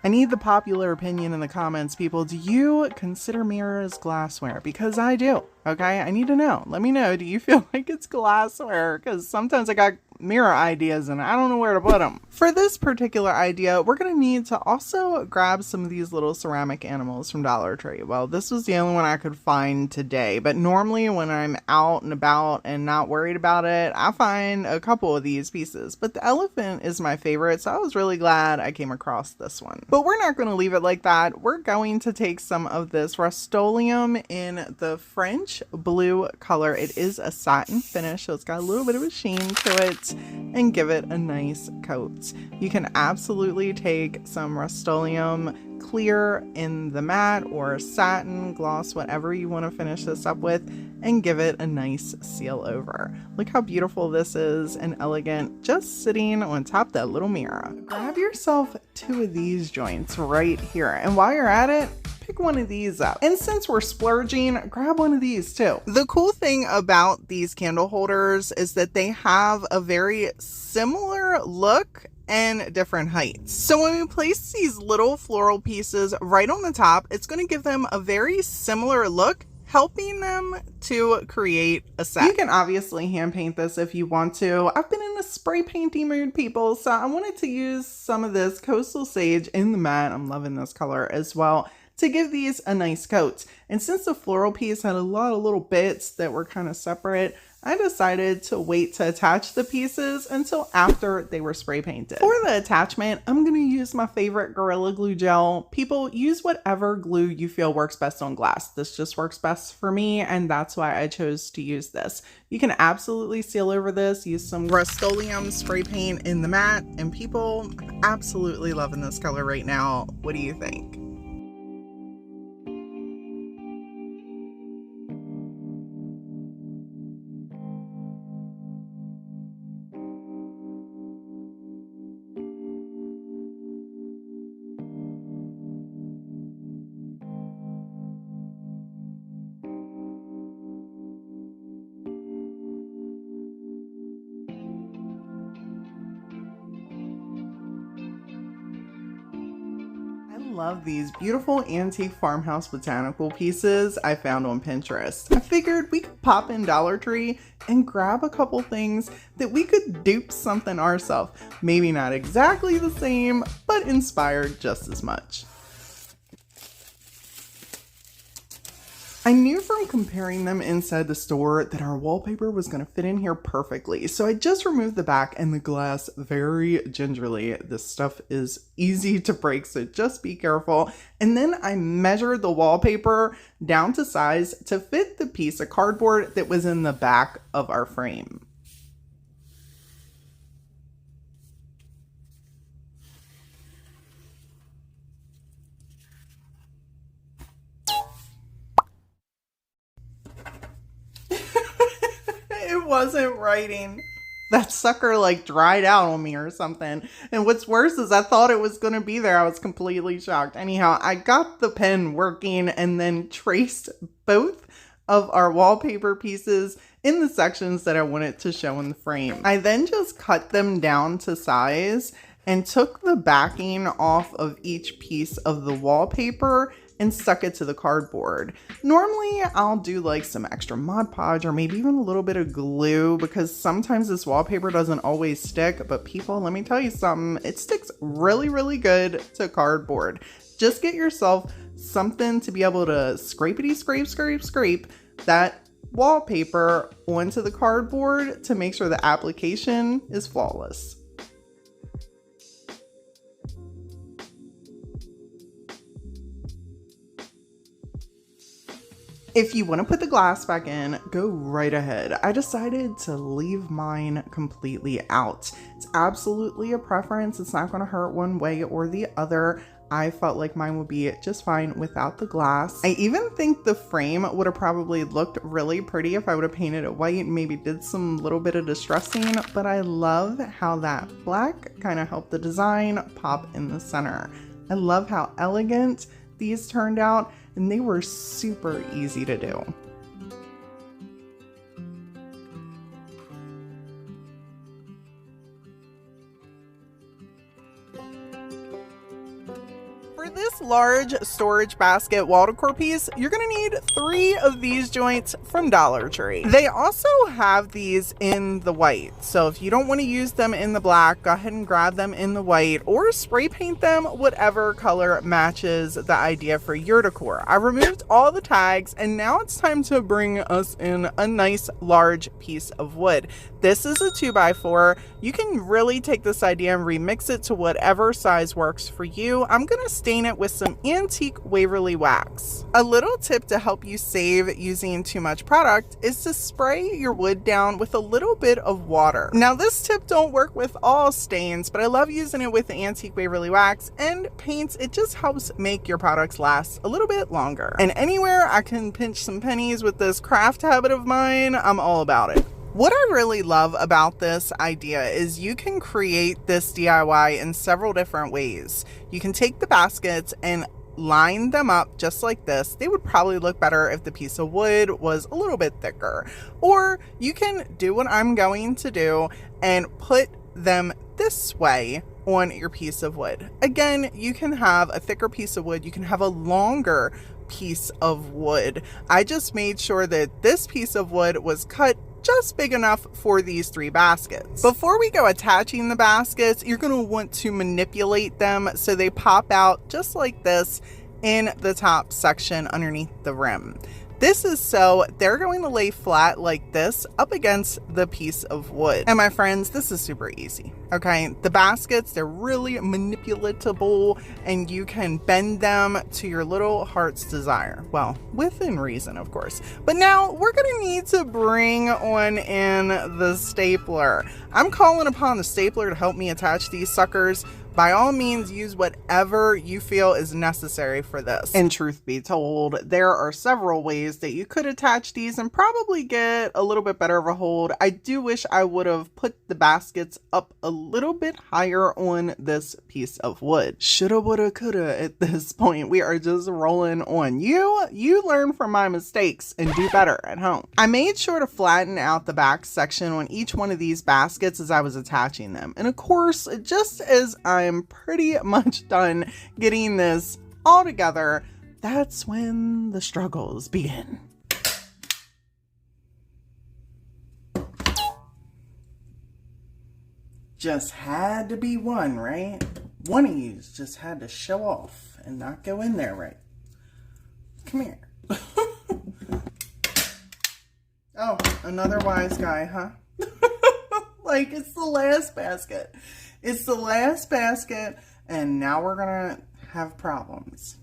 I need the popular opinion in the comments, people. Do you consider mirrors glassware? Because I do. Okay, I need to know. Let me know. Do you feel like it's glassware? Because sometimes I got mirror ideas and I don't know where to put them. For this particular idea, we're going to need to also grab some of these little ceramic animals from Dollar Tree. Well, this was the only one I could find today, but normally when I'm out and about and not worried about it, I find a couple of these pieces. But the elephant is my favorite, so I was really glad I came across this one. But we're not going to leave it like that. We're going to take some of this Rust-Oleum in the French blue color. It is a satin finish, so it's got a little bit of a sheen to it, and give it a nice coat. You can absolutely take some Rust-Oleum clear in the matte or satin gloss, whatever you want to finish this up with, and give it a nice seal over. Look how beautiful this is and elegant, just sitting on top of that little mirror. Grab yourself 2 of these joints right here, and while you're at it, pick one of these up. And since we're splurging, grab one of these too. The cool thing about these candle holders is that they have a very similar look and different heights. So when we place these little floral pieces right on the top, it's going to give them a very similar look, helping them to create a set. You can obviously hand paint this if you want to. I've been in a spray painting mood, people, so I wanted to use some of this Coastal Sage in the matte. I'm loving this color as well, to give these a nice coat. And since the floral piece had a lot of little bits that were kind of separate, I decided to wait to attach the pieces until after they were spray painted. For the attachment, I'm going to use my favorite Gorilla Glue gel. People, use whatever glue you feel works best on glass. This just works best for me, and that's why I chose to use this. You can absolutely seal over this, use some Rust-Oleum spray paint in the matte, and people, I'm absolutely loving this color right now. What do you think? Love these beautiful antique farmhouse botanical pieces I found on Pinterest. I figured we could pop in Dollar Tree and grab a couple things that we could dupe something ourselves. Maybe not exactly the same, but inspired just as much. I knew from comparing them inside the store that our wallpaper was going to fit in here perfectly, so I just removed the back and the glass very gingerly. This stuff is easy to break, so just be careful. And then I measured the wallpaper down to size to fit the piece of cardboard that was in the back of our frame. It wasn't writing. That sucker like dried out on me or something. And what's worse is I thought it was going to be there. I was completely shocked. Anyhow, I got the pen working and then traced both of our wallpaper pieces in the sections that I wanted to show in the frame. I then just cut them down to size and took the backing off of each piece of the wallpaper and stuck it to the cardboard. Normally I'll do like some extra Mod Podge or maybe even a little bit of glue because sometimes this wallpaper doesn't always stick, but people, let me tell you something, it sticks really, really good to cardboard. Just get yourself something to be able to scrape that wallpaper onto the cardboard to make sure the application is flawless. If you want to put the glass back in, go right ahead. I decided to leave mine completely out. It's absolutely a preference. It's not going to hurt one way or the other. I felt like mine would be just fine without the glass. I even think the frame would have probably looked really pretty if I would have painted it white and maybe did some little bit of distressing, but I love how that black kind of helped the design pop in the center. I love how elegant these turned out, and they were super easy to do. For this large storage basket wall decor piece, you're gonna need 3 of these joints from Dollar Tree. They also have these in the white, so if you don't want to use them in the black, go ahead and grab them in the white or spray paint them whatever color matches the idea for your decor. I removed all the tags and now it's time to bring us in a nice large piece of wood. This is a 2x4. You can really take this idea and remix it to whatever size works for you. I'm gonna stain it with some antique Waverly wax. A little tip to help you save using too much product is to spray your wood down with a little bit of water. Now this tip don't work with all stains, but I love using it with the antique Waverly wax and paints. It just helps make your products last a little bit longer. And anywhere I can pinch some pennies with this craft habit of mine, I'm all about it. What I really love about this idea is you can create this DIY in several different ways. You can take the baskets and line them up just like this. They would probably look better if the piece of wood was a little bit thicker. Or you can do what I'm going to do and put them this way on your piece of wood. Again, you can have a thicker piece of wood. You can have a longer piece of wood. I just made sure that this piece of wood was cut just big enough for these 3 baskets. Before we go attaching the baskets, you're going to want to manipulate them so they pop out just like this in the top section underneath the rim. This is so they're going to lay flat like this up against the piece of wood. And my friends, this is super easy, okay? The baskets, they're really manipulatable and you can bend them to your little heart's desire. Well, within reason, of course. But now we're gonna need to bring on in the stapler. I'm calling upon the stapler to help me attach these suckers. By all means, use whatever you feel is necessary for this. And truth be told, there are several ways that you could attach these and probably get a little bit better of a hold. I do wish I would have put the baskets up a little bit higher on this piece of wood. Shoulda, woulda, coulda at this point. We are just rolling on. You learn from my mistakes and do better at home. I made sure to flatten out the back section on each one of these baskets as I was attaching them. And of course, just as I'm pretty much done getting this all together, that's when the struggles begin. Just had to be one, right? One of you just had to show off and not go in there right. Come here. Oh, another wise guy, huh? Like, it's the last basket. It's the last basket, and now we're gonna have problems.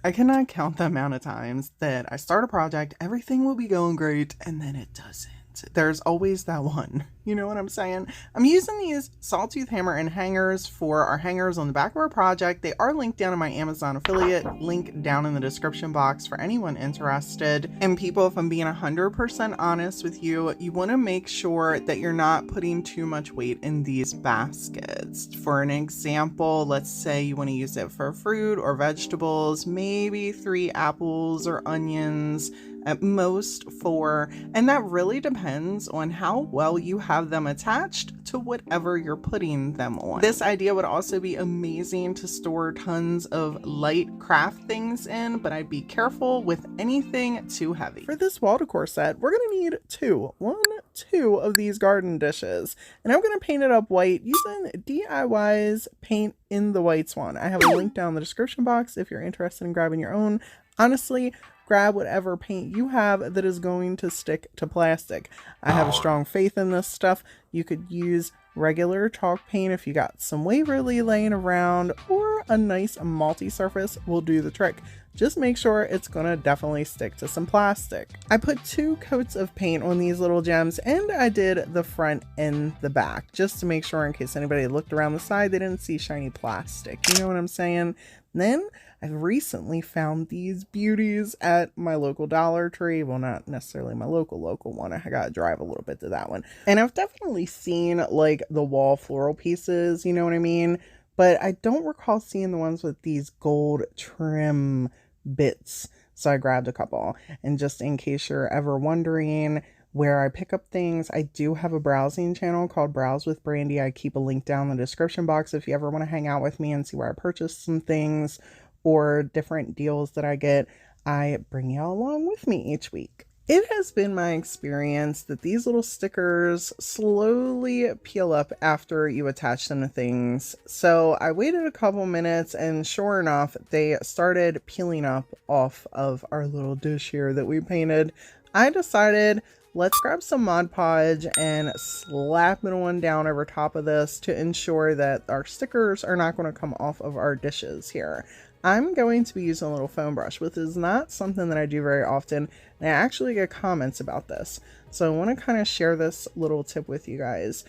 I cannot count the amount of times that I start a project, everything will be going great, and then it doesn't. There's always that one. You know what I'm saying? I'm using these sawtooth hammer and hangers for our hangers on the back of our project. They are linked down in my Amazon affiliate link down in the description box for anyone interested. And people, if I'm being 100% honest with you, you want to make sure that you're not putting too much weight in these baskets. For an example, let's say you want to use it for fruit or vegetables, maybe 3 apples or onions, at most 4, and that really depends on how well you have them attached to whatever you're putting them on. This idea would also be amazing to store tons of light craft things in, but I'd be careful with anything too heavy. For this wall decor set, we're gonna need 2 of these garden dishes, and I'm gonna paint it up white using DIY's Paint in the Whites one. I have a link down in the description box if you're interested in grabbing your own. Honestly, grab whatever paint you have that is going to stick to plastic. I have a strong faith in this stuff. You could use regular chalk paint if you got some Waverly laying around, or a nice multi-surface will do the trick. Just make sure it's gonna definitely stick to some plastic. I put 2 coats of paint on these little gems, and I did the front and the back just to make sure in case anybody looked around the side they didn't see shiny plastic. You know what I'm saying? Then I've recently found these beauties at my local Dollar Tree. Well, not necessarily my local one. I gotta drive a little bit to that one. And I've definitely seen like the wall floral pieces, you know what I mean? But I don't recall seeing the ones with these gold trim bits. So I grabbed a couple. And just in case you're ever wondering where I pick up things. I do have a browsing channel called Browse with Brandy. I keep a link down in the description box if you ever want to hang out with me and see where I purchased some things or different deals that I get. I bring y'all along with me each week. It has been my experience that these little stickers slowly peel up after you attach them to things. So I waited a couple minutes and sure enough, they started peeling up off of our little dish here that we painted. I decided, let's grab some Mod Podge and slap it on down over top of this to ensure that our stickers are not going to come off of our dishes here. I'm going to be using a little foam brush, which is not something that I do very often, and I actually get comments about this. So I want to kind of share this little tip with you guys.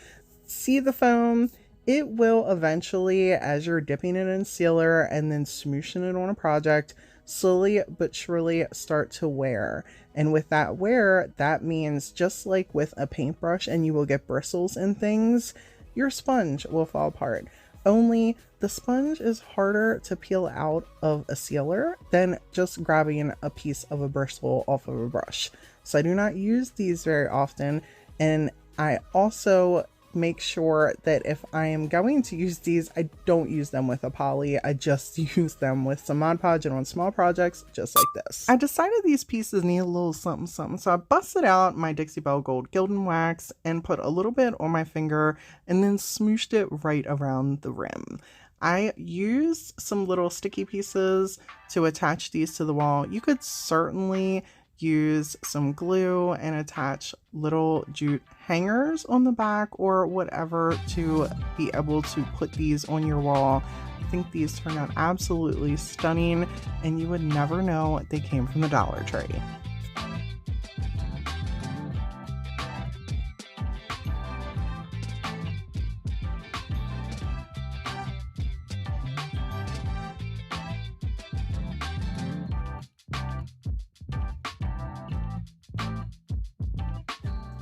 See the foam? It will eventually, as you're dipping it in sealer and then smooshing it on a project, slowly but surely start to wear. And with that wear, that means just like with a paintbrush and you will get bristles and things, your sponge will fall apart. Only the sponge is harder to peel out of a sealer than just grabbing a piece of a bristle off of a brush. So I do not use these very often, and I also make sure that if I am going to use these, I don't use them with a poly. I just use them with some Mod Podge and on small projects just like this. I decided these pieces need a little something something, so I busted out my Dixie Belle Gold Gilding Wax and put a little bit on my finger and then smooshed it right around the rim. I used some little sticky pieces to attach these to the wall. You could certainly use some glue and attach little jute hangers on the back or whatever to be able to put these on your wall. I think these turn out absolutely stunning, and you would never know they came from the Dollar Tree.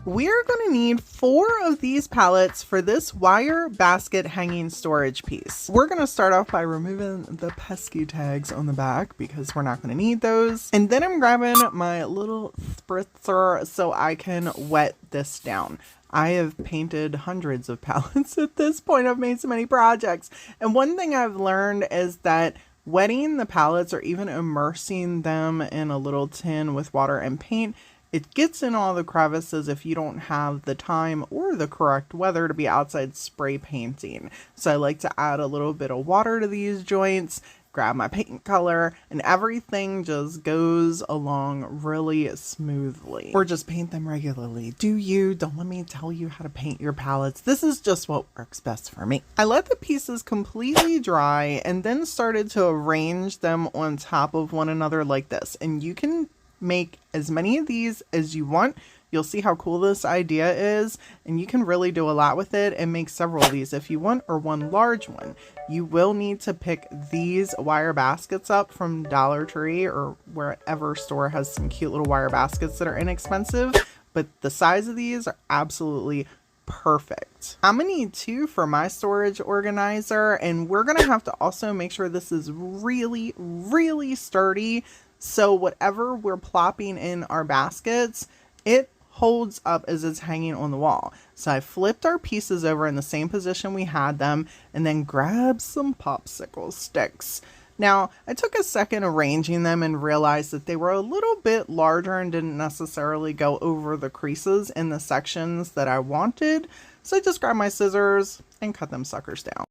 We're going to need 4 of these pallets for this wire basket hanging storage piece. We're going to start off by removing the pesky tags on the back because we're not going to need those. And then I'm grabbing my little spritzer so I can wet this down. I have painted hundreds of pallets at this point. I've made so many projects. And one thing I've learned is that wetting the pallets or even immersing them in a little tin with water and paint, it gets in all the crevices if you don't have the time or the correct weather to be outside spray painting. So I like to add a little bit of water to these joints, grab my paint color, and everything just goes along really smoothly. Or just paint them regularly. Do you? Don't let me tell you how to paint your palettes. This is just what works best for me. I let the pieces completely dry and then started to arrange them on top of one another like this. And you can make as many of these as you want. You'll see how cool this idea is, and you can really do a lot with it and make several of these if you want, or one large one. You will need to pick these wire baskets up from Dollar Tree or wherever store has some cute little wire baskets that are inexpensive, but the size of these are absolutely perfect. I'm gonna need 2 for my storage organizer, and we're gonna have to also make sure this is really, really sturdy. So whatever we're plopping in our baskets, it holds up as it's hanging on the wall. So I flipped our pieces over in the same position we had them and then grabbed some popsicle sticks. Now, I took a second arranging them and realized that they were a little bit larger and didn't necessarily go over the creases in the sections that I wanted. So I just grabbed my scissors and cut them suckers down.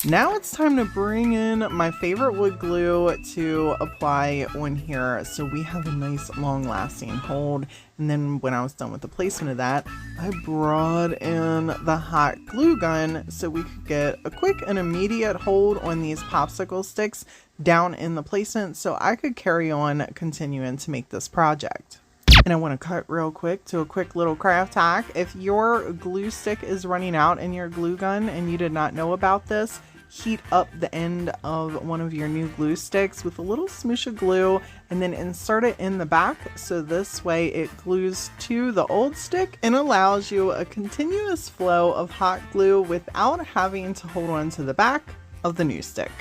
Now it's time to bring in my favorite wood glue to apply on here so we have a nice long-lasting hold. And then when I was done with the placement of that, I brought in the hot glue gun so we could get a quick and immediate hold on these popsicle sticks down in the placement so I could carry on continuing to make this project. And I want to cut real quick to a quick little craft hack. If your glue stick is running out in your glue gun and you did not know about this, heat up the end of one of your new glue sticks with a little smoosh of glue and then insert it in the back so this way it glues to the old stick and allows you a continuous flow of hot glue without having to hold on to the back of the new stick.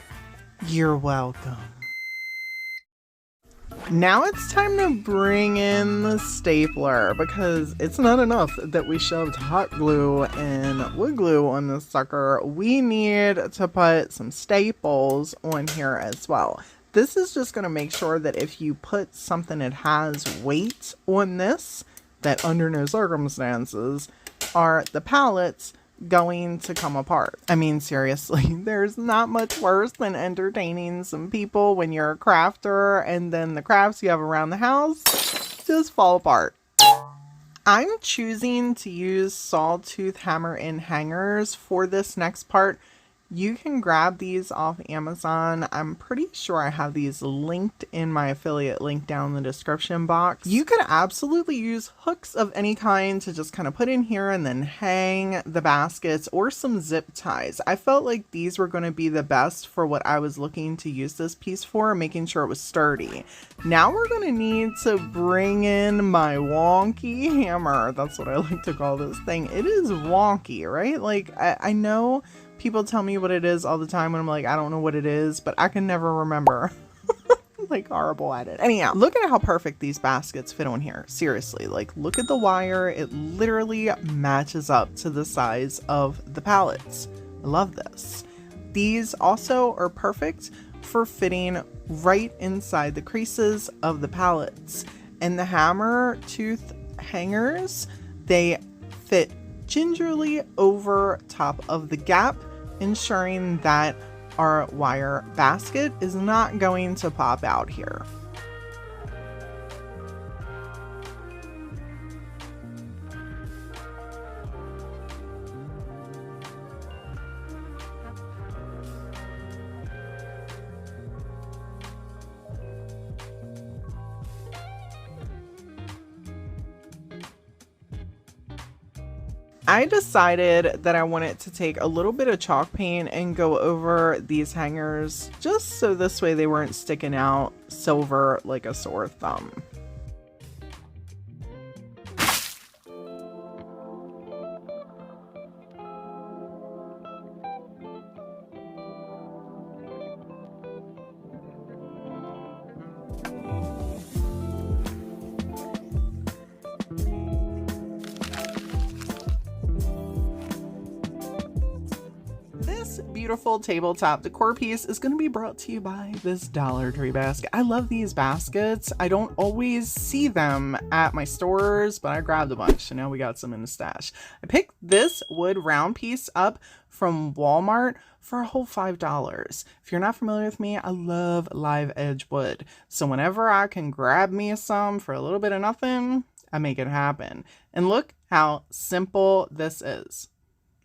You're welcome. Now it's time to bring in the stapler, because it's not enough that we shoved hot glue and wood glue on this sucker. We need to put some staples on here as well. This is just going to make sure that if you put something that has weight on this, that under no circumstances are the pallets going to come apart. I mean, seriously, there's not much worse than entertaining some people when you're a crafter and then the crafts you have around the house just fall apart. I'm choosing to use sawtooth hammer and hangers for this next part. You can grab these off Amazon. I'm pretty sure I have these linked in my affiliate link down in the description box. You could absolutely use hooks of any kind to just kind of put in here and then hang the baskets, or some zip ties. I felt like these were going to be the best for what I was looking to use this piece for, making sure it was sturdy. Now we're going to need to bring in my wonky hammer. That's what I like to call this thing. It is wonky, right? Like, I know people tell me what it is all the time when I'm like, I don't know what it is, but I can never remember. Like, horrible at it. Anyhow, look at how perfect these baskets fit on here. Seriously, like, look at the wire. It literally matches up to the size of the pallets. I love this. These also are perfect for fitting right inside the creases of the pallets. And the hammer tooth hangers, they fit gingerly over top of the gap, ensuring that our wire basket is not going to pop out here. I decided that I wanted to take a little bit of chalk paint and go over these hangers, just so this way they weren't sticking out silver like a sore thumb. Beautiful tabletop decor piece is going to be brought to you by this Dollar Tree basket. I love these baskets. I don't always see them at my stores, but I grabbed a bunch and now we got some in the stash. I picked this wood round piece up from Walmart for a whole $5. If you're not familiar with me, I love live edge wood. So whenever I can grab me some for a little bit of nothing, I make it happen. And look how simple this is,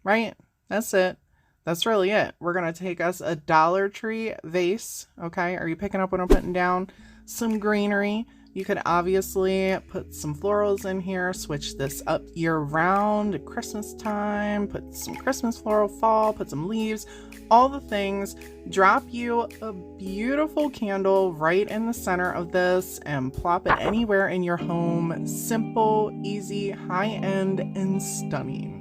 right? That's it. That's really it. We're going to take us a Dollar Tree vase. Okay. Are you picking up what I'm putting down? Some greenery. You could obviously put some florals in here, switch this up year round at Christmas time, put some Christmas floral fall, put some leaves, all the things. Drop you a beautiful candle right in the center of this and plop it anywhere in your home. Simple, easy, high-end, and stunning.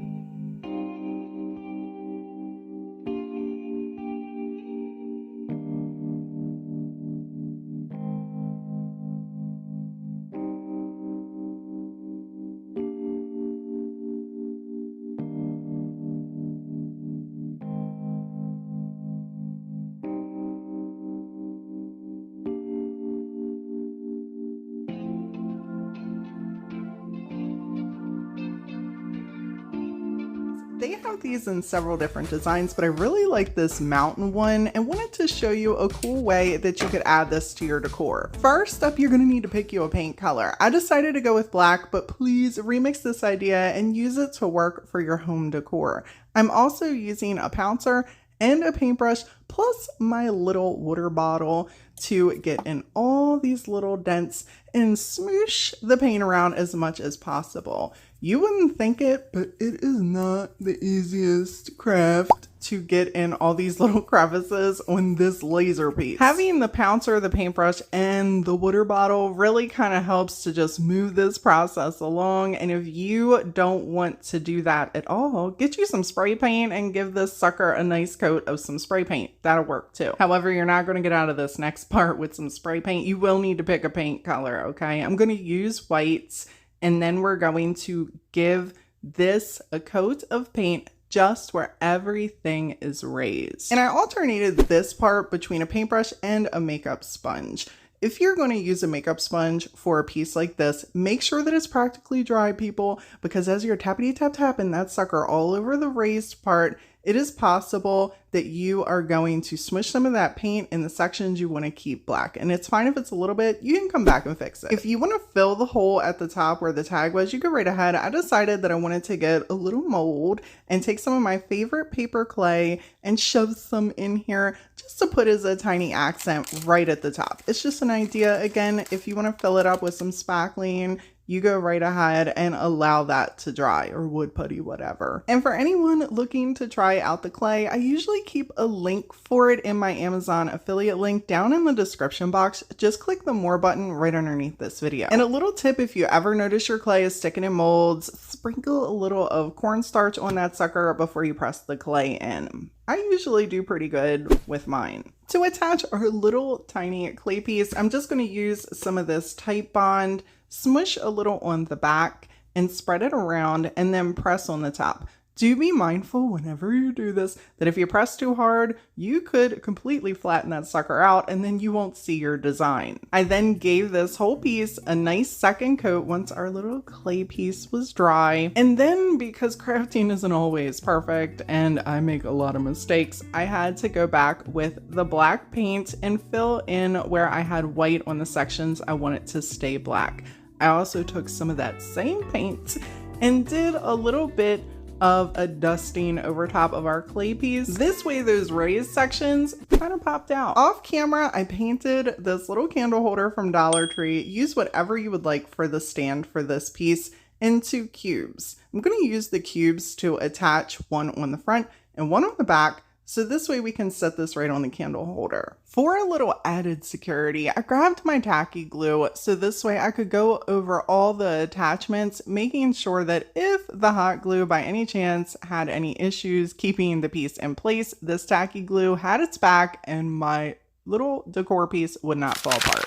They have these in several different designs, but I really like this mountain one and wanted to show you a cool way that you could add this to your decor. First up, you're going to need to pick you a paint color. I decided to go with black, but please remix this idea and use it to work for your home decor. I'm also using a pouncer and a paintbrush plus my little water bottle to get in all these little dents and smoosh the paint around as much as possible. You wouldn't think it, but it is not the easiest craft to get in all these little crevices on this laser piece. Having the pouncer, the paintbrush, and the water bottle really kind of helps to just move this process along. And if you don't want to do that at all, get you some spray paint and give this sucker a nice coat of some spray paint. That'll work too. However, you're not going to get out of this next part with some spray paint. You will need to pick a paint color, okay? I'm going to use whites, and then we're going to give this a coat of paint just where everything is raised. And I alternated this part between a paintbrush and a makeup sponge. If you're going to use a makeup sponge for a piece like this, make sure that it's practically dry, people, because as you're tappity tap tapping that sucker all over the raised part, it is possible that you are going to smush some of that paint in the sections you want to keep black. And it's fine if it's a little bit, you can come back and fix it. If you want to fill the hole at the top where the tag was, you go right ahead. I decided that I wanted to get a little mold and take some of my favorite paper clay and shove some in here just to put as a tiny accent right at the top. It's just an idea. Again, if you want to fill it up with some spackling, you go right ahead and allow that to dry, or wood putty, whatever. And for anyone looking to try out the clay, I usually keep a link for it in my Amazon affiliate link down in the description box. Just click the more button right underneath this video. And a little tip, if you ever notice your clay is sticking in molds, sprinkle a little of cornstarch on that sucker before you press the clay in. I usually do pretty good with mine. To attach our little tiny clay piece, I'm just going to use some of this Type Bond, smush a little on the back and spread it around, and then press on the top. Do be mindful whenever you do this that if you press too hard, you could completely flatten that sucker out and then you won't see your design. I then gave this whole piece a nice second coat once our little clay piece was dry. And then, because crafting isn't always perfect and I make a lot of mistakes, I had to go back with the black paint and fill in where I had white on the sections I wanted to stay black. I also took some of that same paint and did a little bit of a dusting over top of our clay piece. This way those raised sections kind of popped out. Off camera, I painted this little candle holder from Dollar Tree. Use whatever you would like for the stand for this piece into cubes. I'm going to use the cubes to attach one on the front and one on the back, so this way we can set this right on the candle holder. For a little added security, I grabbed my tacky glue so this way I could go over all the attachments, making sure that if the hot glue by any chance had any issues keeping the piece in place, this tacky glue had its back and my little decor piece would not fall apart.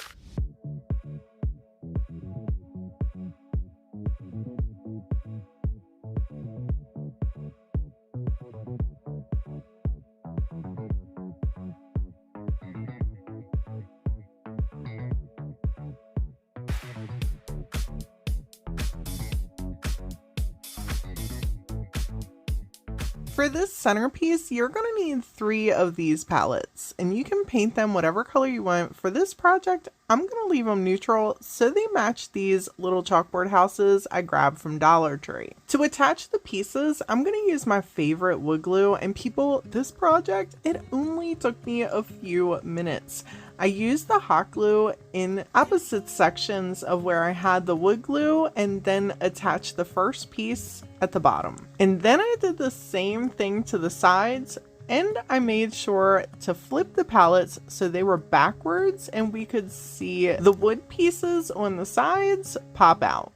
For this centerpiece, you're going to need 3 of these palettes, and you can paint them whatever color you want. For this project, I'm going to leave them neutral so they match these little chalkboard houses I grabbed from Dollar Tree. To attach the pieces, I'm going to use my favorite wood glue, and people, this project, it only took me a few minutes. I used the hot glue in opposite sections of where I had the wood glue and then attached the first piece at the bottom. And then I did the same thing to the sides, and I made sure to flip the palettes so they were backwards and we could see the wood pieces on the sides pop out.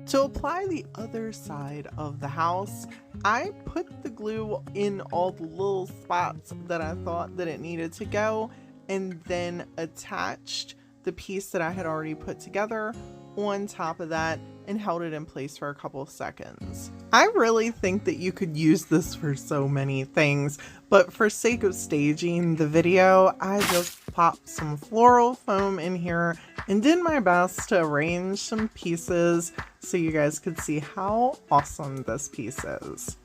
To apply the other side of the house, I put the glue in all the little spots that I thought that it needed to go, and then attached the piece that I had already put together on top of that and held it in place for a couple of seconds. I really think that you could use this for so many things, but for sake of staging the video, I just popped some floral foam in here and did my best to arrange some pieces so you guys could see how awesome this piece is.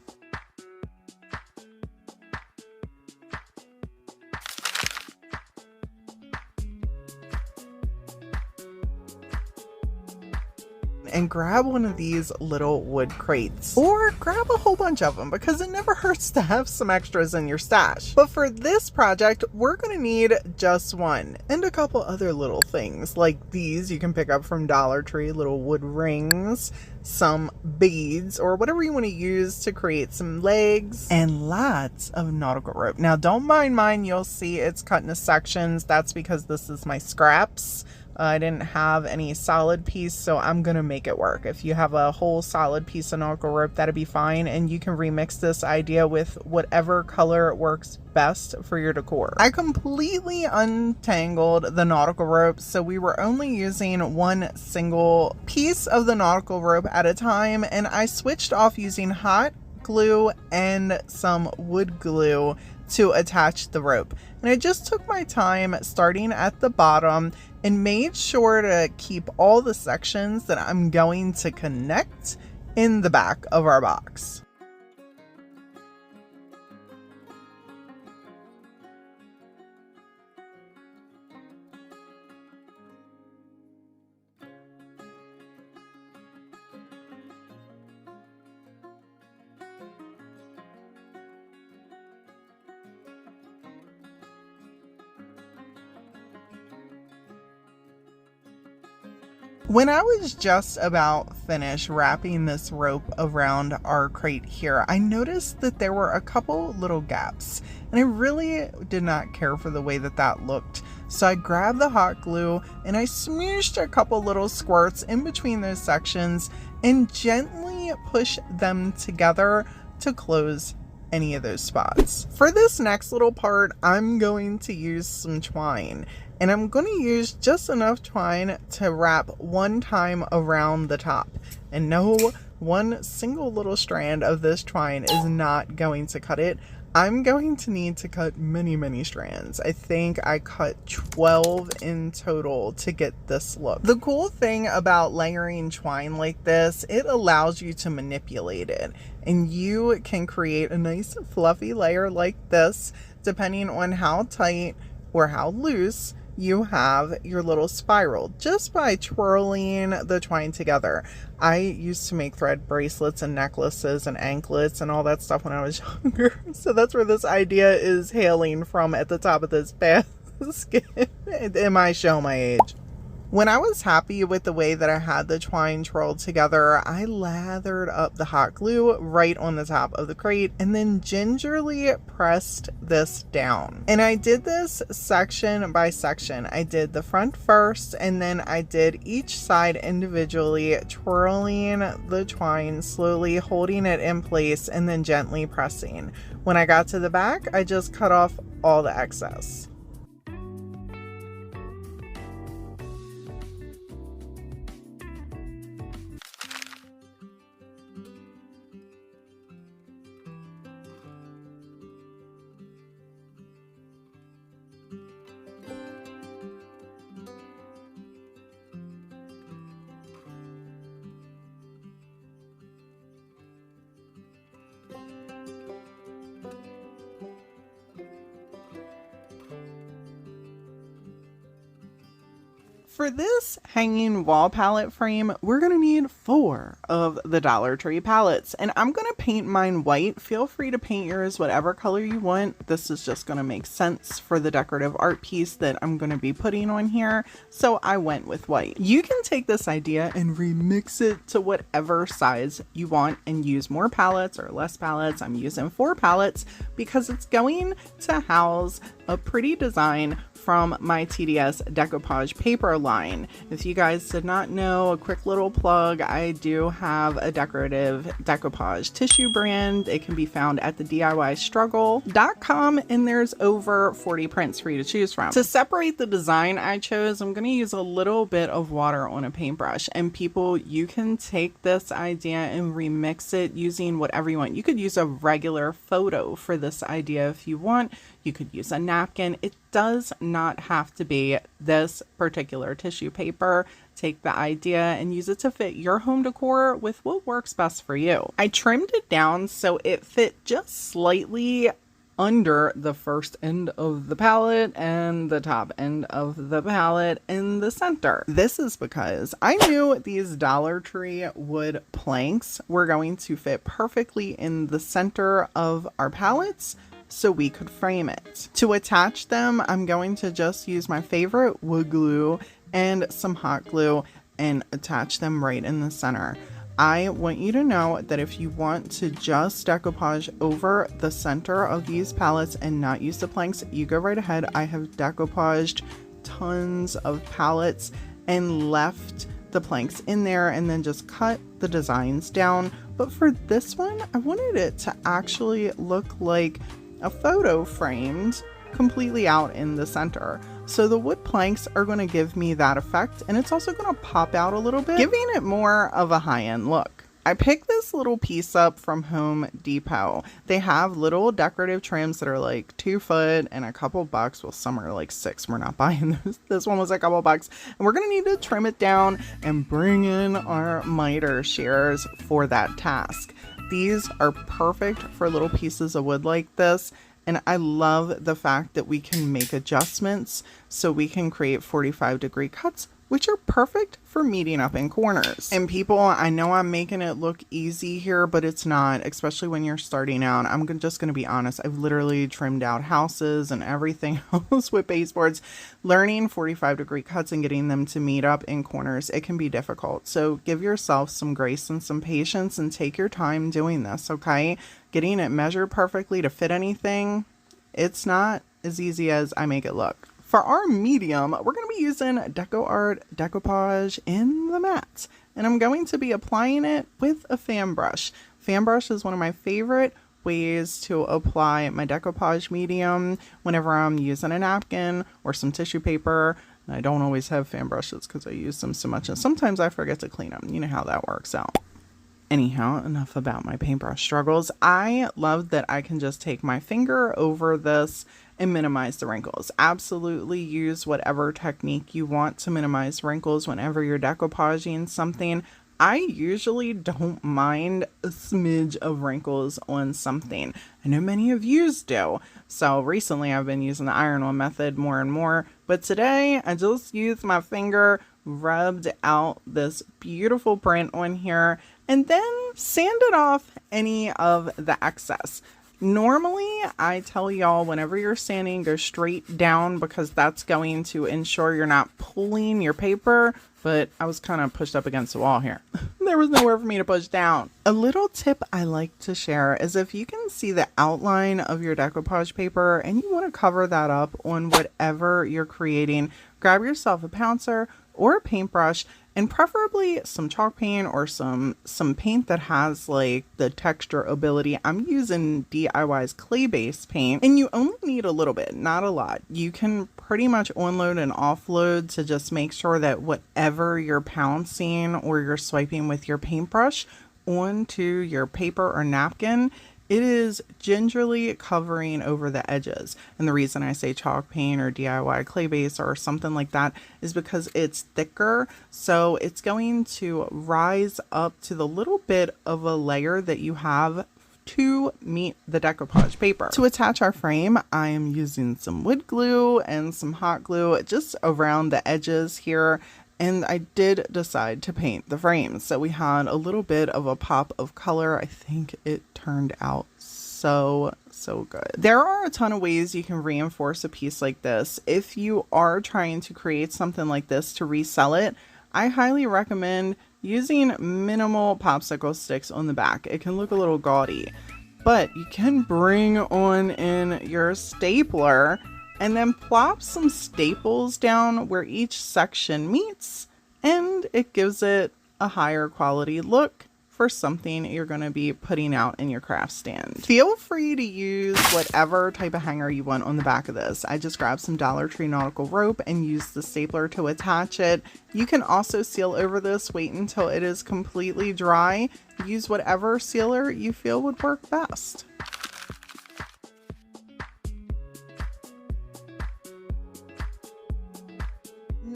and grab one of these little wood crates, or grab a whole bunch of them because it never hurts to have some extras in your stash. But for this project, we're going to need just one and a couple other little things like these you can pick up from Dollar Tree, little wood rings, some beads, or whatever you want to use to create some legs, and lots of nautical rope. Now don't mind mine, you'll see it's cut into sections. That's because this is my scraps. I didn't have any solid piece, so I'm gonna make it work. If you have a whole solid piece of nautical rope, that'd be fine, and you can remix this idea with whatever color works best for your decor. I completely untangled the nautical rope, so we were only using one single piece of the nautical rope at a time, and I switched off using hot glue and some wood glue to attach the rope. And I just took my time starting at the bottom and made sure to keep all the sections that I'm going to connect in the back of our box. When I was just about finished wrapping this rope around our crate here, I noticed that there were a couple little gaps, and I really did not care for the way that that looked. So I grabbed the hot glue and I smooshed a couple little squirts in between those sections and gently pushed them together to close any of those spots. For this next little part, I'm going to use some twine. And I'm going to use just enough twine to wrap one time around the top. And no, one single little strand of this twine is not going to cut it. I'm going to need to cut many, many strands. I think I cut 12 in total to get this look. The cool thing about layering twine like this, it allows you to manipulate it. And you can create a nice fluffy layer like this, depending on how tight or how loose you have your little spiral just by twirling the twine together. I used to make thread bracelets and necklaces and anklets and all that stuff when I was younger. So that's where this idea is hailing from at the top of this basket. Am I showing my age? When I was happy with the way that I had the twine twirled together, I lathered up the hot glue right on the top of the crate and then gingerly pressed this down. And I did this section by section. I did the front first, and then I did each side individually, twirling the twine slowly, holding it in place, and then gently pressing. When I got to the back, I just cut off all the excess. For this hanging wall palette frame, we're going to need 4 of the Dollar Tree palettes, and I'm going to paint mine white. Feel free to paint yours whatever color you want. This is just going to make sense for the decorative art piece that I'm going to be putting on here, so I went with white. You can take this idea and remix it to whatever size you want and use more palettes or less palettes. I'm using 4 palettes because it's going to house a pretty design from my TDS Decoupage Paper line. If you guys did not know, a quick little plug, I do have a decorative decoupage tissue brand. It can be found at the DIYstruggle.com, and there's over 40 prints for you to choose from. To separate the design I chose, I'm going to use a little bit of water on a paintbrush, and people, you can take this idea and remix it using whatever you want. You could use a regular photo for this idea if you want. You could use a napkin. It does not have to be this particular tissue paper. Take the idea and use it to fit your home decor with what works best for you. I trimmed it down so it fit just slightly under the first end of the palette and the top end of the palette in the center. This is because I knew these Dollar Tree wood planks were going to fit perfectly in the center of our palettes so we could frame it. To attach them, I'm going to just use my favorite wood glue and some hot glue and attach them right in the center. I want you to know that if you want to just decoupage over the center of these palettes and not use the planks, you go right ahead. I have decoupaged tons of palettes and left the planks in there and then just cut the designs down. But for this one, I wanted it to actually look like a photo framed completely out in the center. So the wood planks are going to give me that effect, and it's also going to pop out a little bit, giving it more of a high-end look. I picked this little piece up from Home Depot. They have little decorative trims that are like 2 foot and a couple bucks. Well, some are like 6. We're not buying those. This one was a couple bucks. And we're going to need to trim it down and bring in our miter shears for that task. These are perfect for little pieces of wood like this. And I love the fact that we can make adjustments so we can create 45-degree cuts, which are perfect for meeting up in corners. And people, I know I'm making it look easy here, but it's not, especially when you're starting out. I'm just going to be honest. I've literally trimmed out houses and everything else with baseboards. Learning 45-degree cuts and getting them to meet up in corners, it can be difficult. So give yourself some grace and some patience and take your time doing this, okay? Getting it measured perfectly to fit anything, it's not as easy as I make it look. For our medium, we're going to be using Decor Decoupage in the matte, and I'm going to be applying it with a fan brush. Fan brush is one of my favorite ways to apply my decoupage medium whenever I'm using a napkin or some tissue paper. And I don't always have fan brushes because I use them so much, and sometimes I forget to clean them. You know how that works out. Anyhow, enough about my paintbrush struggles. I love that I can just take my finger over this and minimize the wrinkles. Absolutely use whatever technique you want to minimize wrinkles whenever you're decoupaging something. I usually don't mind a smidge of wrinkles on something. I know many of yous do. So recently I've been using the iron on method more and more. But today I just used my finger, rubbed out this beautiful print on here, and then sanded off any of the excess. Normally, I tell y'all whenever you're sanding, go straight down because that's going to ensure you're not pulling your paper, but I was kind of pushed up against the wall here. There was nowhere for me to push down. A little tip I like to share is if you can see the outline of your decoupage paper and you want to cover that up on whatever you're creating, grab yourself a pouncer or a paintbrush, and preferably some chalk paint or some paint that has like the texture ability. I'm using DIY's clay-based paint, and you only need a little bit, not a lot. You can pretty much onload and offload to just make sure that whatever you're pouncing or you're swiping with your paintbrush onto your paper or napkin, it is gingerly covering over the edges. And the reason I say chalk paint or DIY clay base or something like that is because it's thicker. So it's going to rise up to the little bit of a layer that you have to meet the decoupage paper. To attach our frame, I am using some wood glue and some hot glue just around the edges here. And I did decide to paint the frames. So we had a little bit of a pop of color. I think it turned out so good. There are a ton of ways you can reinforce a piece like this. If you are trying to create something like this to resell it, I highly recommend using minimal popsicle sticks on the back. It can look a little gaudy, but you can bring on in your stapler and then plop some staples down where each section meets, and it gives it a higher quality look for something you're going to be putting out in your craft stand. Feel free to use whatever type of hanger you want on the back of this. I just grabbed some Dollar Tree nautical rope and used the stapler to attach it. You can also seal over this, wait until it is completely dry. Use whatever sealer you feel would work best.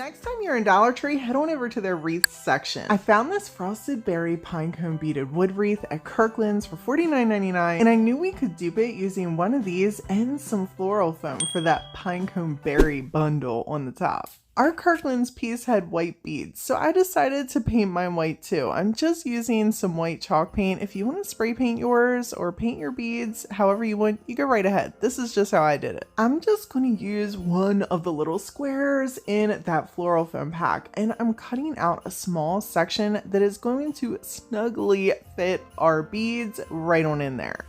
next time you're in Dollar Tree, head on over to their wreath section. I found this frosted berry pinecone beaded wood wreath at Kirkland's for $49.99, and I knew we could dupe it using one of these and some floral foam for that pinecone berry bundle on the top. Our Kirkland's piece had white beads, so I decided to paint mine white too. I'm just using some white chalk paint. If you want to spray paint yours or paint your beads however you want, you go right ahead. This is just how I did it. I'm just going to use one of the little squares in that floral foam pack, and I'm cutting out a small section that is going to snugly fit our beads right on in there.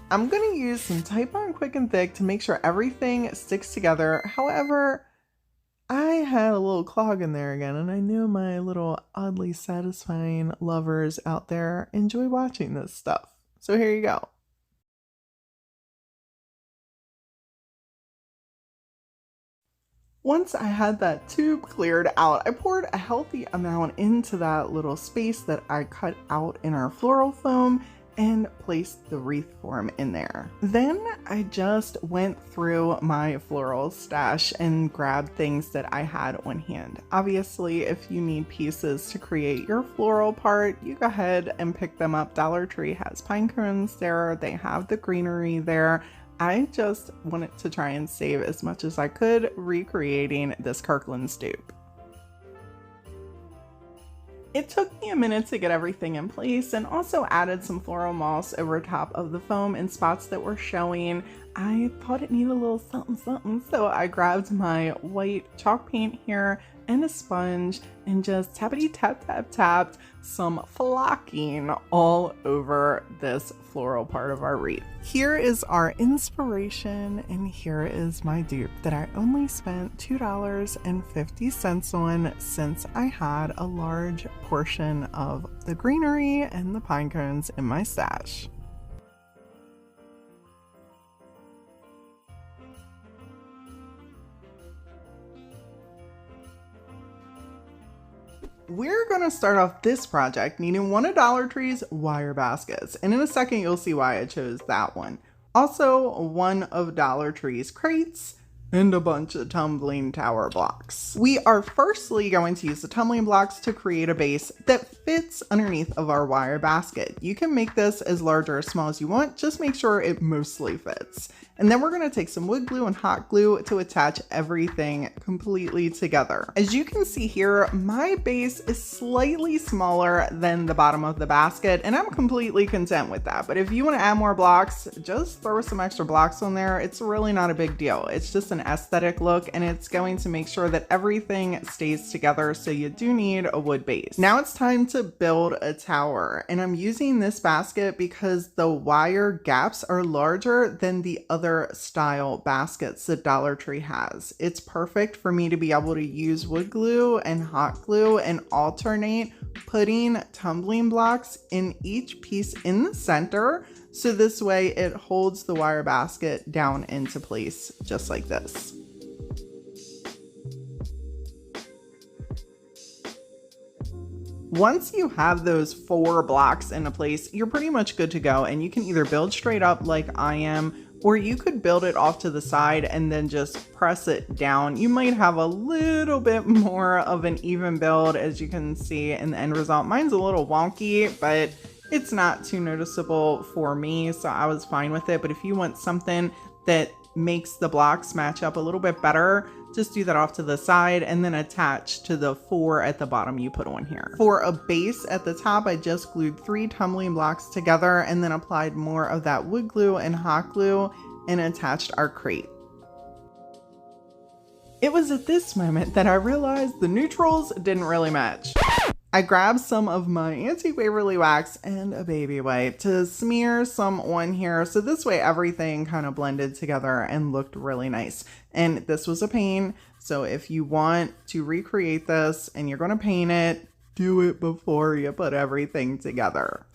I'm going to use some Titebond Quick and Thick to make sure everything sticks together. However, I had a little clog in there again, and I knew my little oddly satisfying lovers out there enjoy watching this stuff. So here you go. Once I had that tube cleared out, I poured a healthy amount into that little space that I cut out in our floral foam and placed the wreath form in there. Then I just went through my floral stash and grabbed things that I had on hand. Obviously, if you need pieces to create your floral part, you go ahead and pick them up. Dollar Tree has pine cones there, they have the greenery there. I just wanted to try and save as much as I could recreating this Kirkland's dupe. It took me a minute to get everything in place and also added some floral moss over top of the foam in spots that were showing. I thought it needed a little something something, so I grabbed my white chalk paint here and a sponge and just tappity tap tap tapped some flocking all over this floral part of our wreath. Here is our inspiration, and here is my dupe that I only spent $2.50 on since I had a large portion of the greenery and the pine cones in my stash. We're going to start off this project needing one of Dollar Tree's wire baskets, and in a second you'll see why I chose that one. Also, one of Dollar Tree's crates, and a bunch of tumbling tower blocks. We are firstly going to use the tumbling blocks to create a base that fits underneath of our wire basket. You can make this as large or as small as you want, just make sure it mostly fits. And then we're going to take some wood glue and hot glue to attach everything completely together. As you can see here, my base is slightly smaller than the bottom of the basket, and I'm completely content with that. But if you want to add more blocks, just throw some extra blocks on there. It's really not a big deal. It's just an aesthetic look, and it's going to make sure that everything stays together, so you do need a wood base. Now it's time to build a tower, and I'm using this basket because the wire gaps are larger than the other style baskets that Dollar Tree has. It's perfect for me to be able to use wood glue and hot glue and alternate putting tumbling blocks in each piece in the center, so this way it holds the wire basket down into place just like this. Once you have those 4 blocks into place, you're pretty much good to go, and you can either build straight up like I am, or you could build it off to the side and then just press it down. You might have a little bit more of an even build, as you can see in the end result. Mine's a little wonky, but it's not too noticeable for me, so I was fine with it. But if you want something that makes the blocks match up a little bit better, just do that off to the side and then attach to the 4 at the bottom you put on here. For a base at the top, I just glued 3 tumbling blocks together and then applied more of that wood glue and hot glue and attached our crate. It was at this moment that I realized the neutrals didn't really match. I grabbed some of my Antique Waverly wax and a baby wipe to smear some on here, so this way everything kind of blended together and looked really nice. And this was a pain, so if you want to recreate this and you're going to paint it, do it before you put everything together.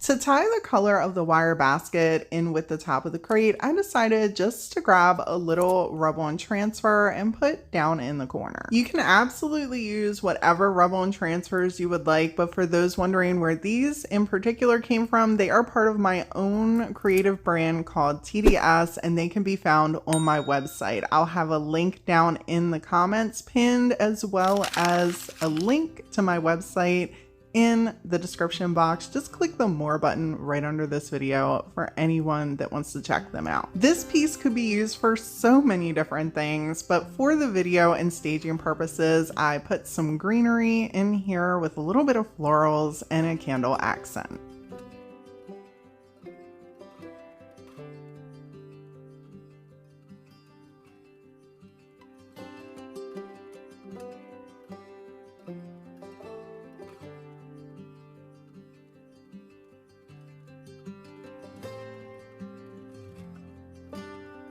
To tie the color of the wire basket in with the top of the crate, I decided just to grab a little rub-on transfer and put down in the corner. You can absolutely use whatever rub-on transfers you would like, but for those wondering where these in particular came from, they are part of my own creative brand called TDS, and they can be found on my website. I'll have a link down in the comments pinned, as well as a link to my website in the description box. Just click the more button right under this video for anyone that wants to check them out. This piece could be used for so many different things, but for the video and staging purposes, I put some greenery in here with a little bit of florals and a candle accent.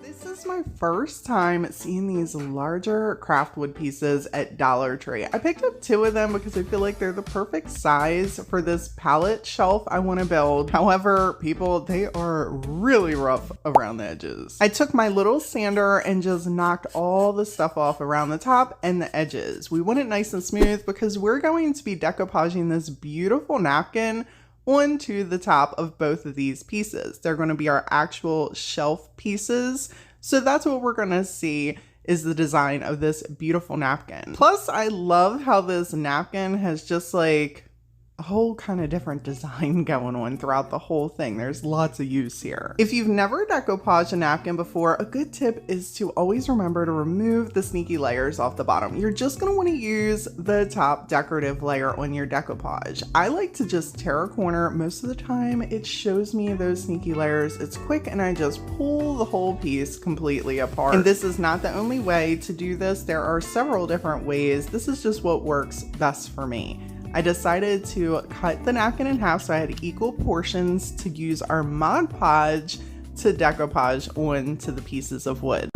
This is my first time seeing these larger craft wood pieces at Dollar Tree. I picked up 2 of them because I feel like they're the perfect size for this palette shelf I want to build. However, people, they are really rough around the edges. I took my little sander and just knocked all the stuff off around the top and the edges. We want it nice and smooth because we're going to be decoupaging this beautiful napkin onto the top of both of these pieces. They're going to be our actual shelf pieces. So that's what we're going to see is the design of this beautiful napkin. Plus, I love how this napkin has just like a whole kind of different design going on throughout the whole thing. There's lots of use here. If you've never decoupaged a napkin before, a good tip is to always remember to remove the sneaky layers off the bottom. You're just going to want to use the top decorative layer on your decoupage. I like to just tear a corner. Most of the time it shows me those sneaky layers. It's quick and I just pull the whole piece completely apart. And this is not the only way to do this. There are several different ways. This is just what works best for me. I decided to cut the napkin in half so I had equal portions to use our Mod Podge to decoupage onto the pieces of wood.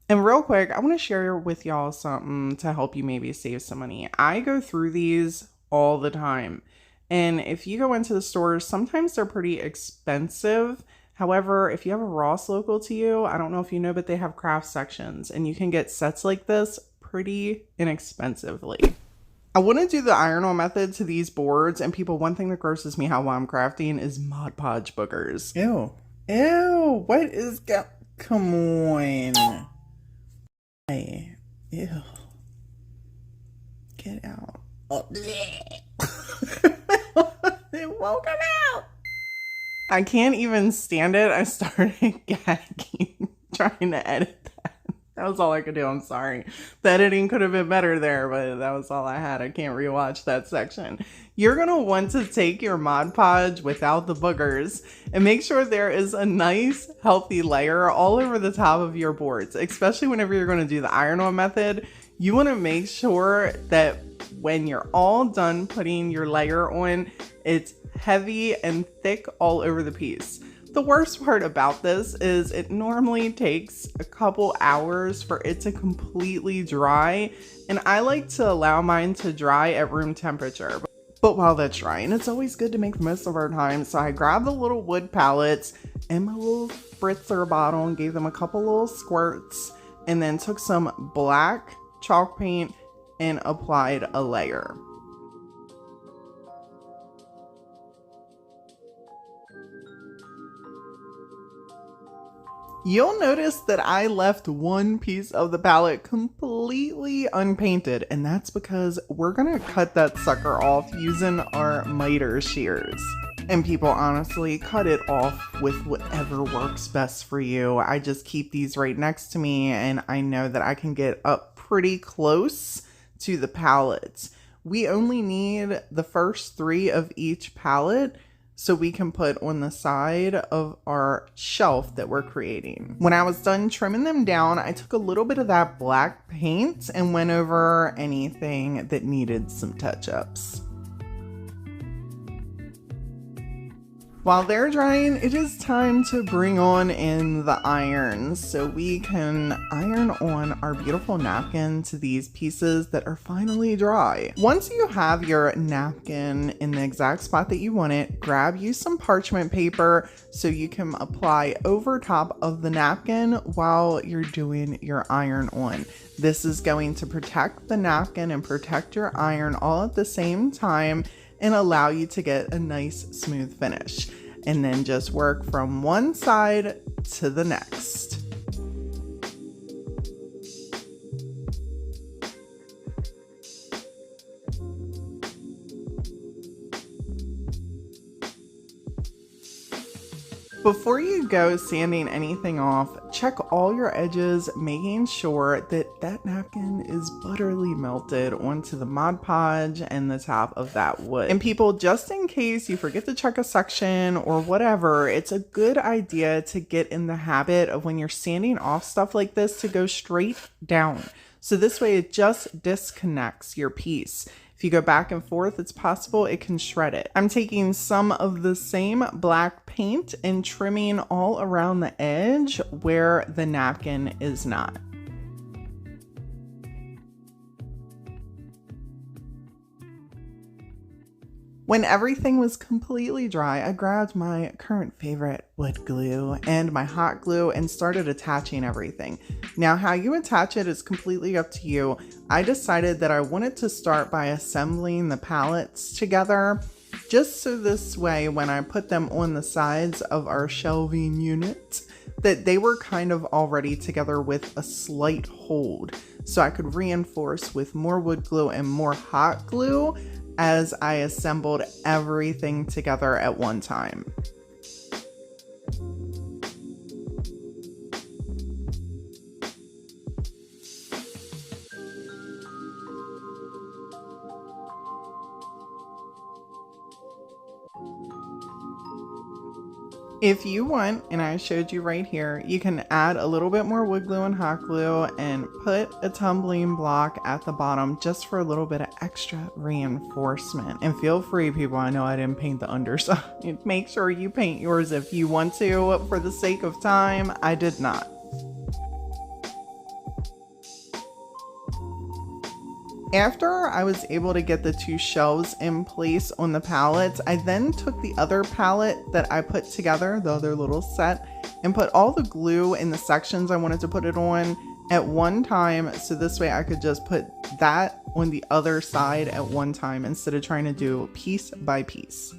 And real quick, I want to share with y'all something to help you maybe save some money. I go through these all the time. And if you go into the stores, sometimes they're pretty expensive. However, if you have a Ross local to you, I don't know if you know, but they have craft sections and you can get sets like this pretty inexpensively. I want to do the iron-on method to these boards, and people, one thing that grosses me out while I'm crafting is Mod Podge boogers. Ew. Ew. What is come on. Hey. Ew. Get out. Oh. It won't come out. I can't even stand it. I started gagging trying to edit that. That was all I could do. I'm sorry. The editing could have been better there, but that was all I had. I can't rewatch that section. You're going to want to take your Mod Podge without the boogers and make sure there is a nice, healthy layer all over the top of your boards, especially whenever you're going to do the iron-on method. You want to make sure that when you're all done putting your layer on, it's heavy and thick all over the piece. The worst part about this is it normally takes a couple hours for it to completely dry, and I like to allow mine to dry at room temperature. But while that's drying, it's always good to make the most of our time, so I grabbed the little wood pallets and my little spritzer bottle and gave them a couple little squirts, and then took some black chalk paint and applied a layer. You'll notice that I left one piece of the palette completely unpainted, and that's because we're gonna cut that sucker off using our miter shears. And people, honestly, cut it off with whatever works best for you. I just keep these right next to me, and I know that I can get up pretty close to the pallets. We only need the first 3 of each palette, so we can put on the side of our shelf that we're creating. When I was done trimming them down, I took a little bit of that black paint and went over anything that needed some touch-ups. While they're drying, it is time to bring on in the iron so we can iron on our beautiful napkin to these pieces that are finally dry. Once you have your napkin in the exact spot that you want it, grab you some parchment paper so you can apply over top of the napkin while you're doing your iron on. This is going to protect the napkin and protect your iron all at the same time and allow you to get a nice smooth finish. And then just work from one side to the next. Before you go sanding anything off, check all your edges, making sure that that napkin is butterly melted onto the Mod Podge and the top of that wood. And people, just in case you forget to check a section or whatever, it's a good idea to get in the habit of when you're sanding off stuff like this to go straight down. So this way it just disconnects your piece. If you go back and forth, it's possible it can shred it. I'm taking some of the same black paint and trimming all around the edge where the napkin is not. When everything was completely dry, I grabbed my current favorite wood glue and my hot glue and started attaching everything. Now, how you attach it is completely up to you. I decided that I wanted to start by assembling the pallets together, just so this way when I put them on the sides of our shelving unit, that they were kind of already together with a slight hold. So I could reinforce with more wood glue and more hot glue as I assembled everything together at one time. If you want, and I showed you right here, you can add a little bit more wood glue and hot glue and put a tumbling block at the bottom just for a little bit of extra reinforcement. And feel free, people, I know I didn't paint the underside. Make sure you paint yours if you want to. For the sake of time, I did not. After I was able to get the two shelves in place on the pallets, I then took the other pallet that I put together, the other little set, and put all the glue in the sections I wanted to put it on at one time. So this way I could just put that on the other side at one time instead of trying to do piece by piece.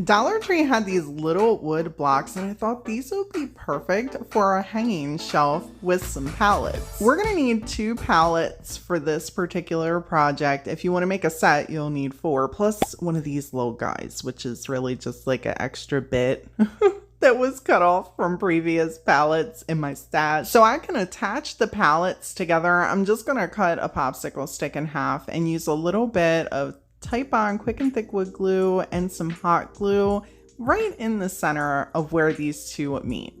Dollar Tree had these little wood blocks and I thought these would be perfect for a hanging shelf with some pallets. We're gonna need 2 pallets for this particular project. If you want to make a set, you'll need 4 plus one of these little guys, which is really just like an extra bit that was cut off from previous pallets in my stash. So I can attach the pallets together. I'm just gonna cut a popsicle stick in half and use a little bit of Type On quick and thick wood glue and some hot glue right in the center of where these two meet.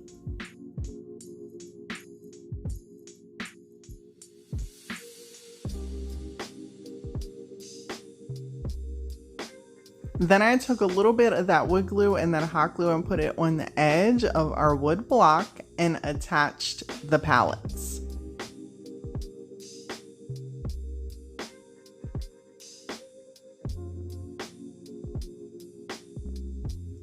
Then I took a little bit of that wood glue and then hot glue and put it on the edge of our wood block and attached the pallets.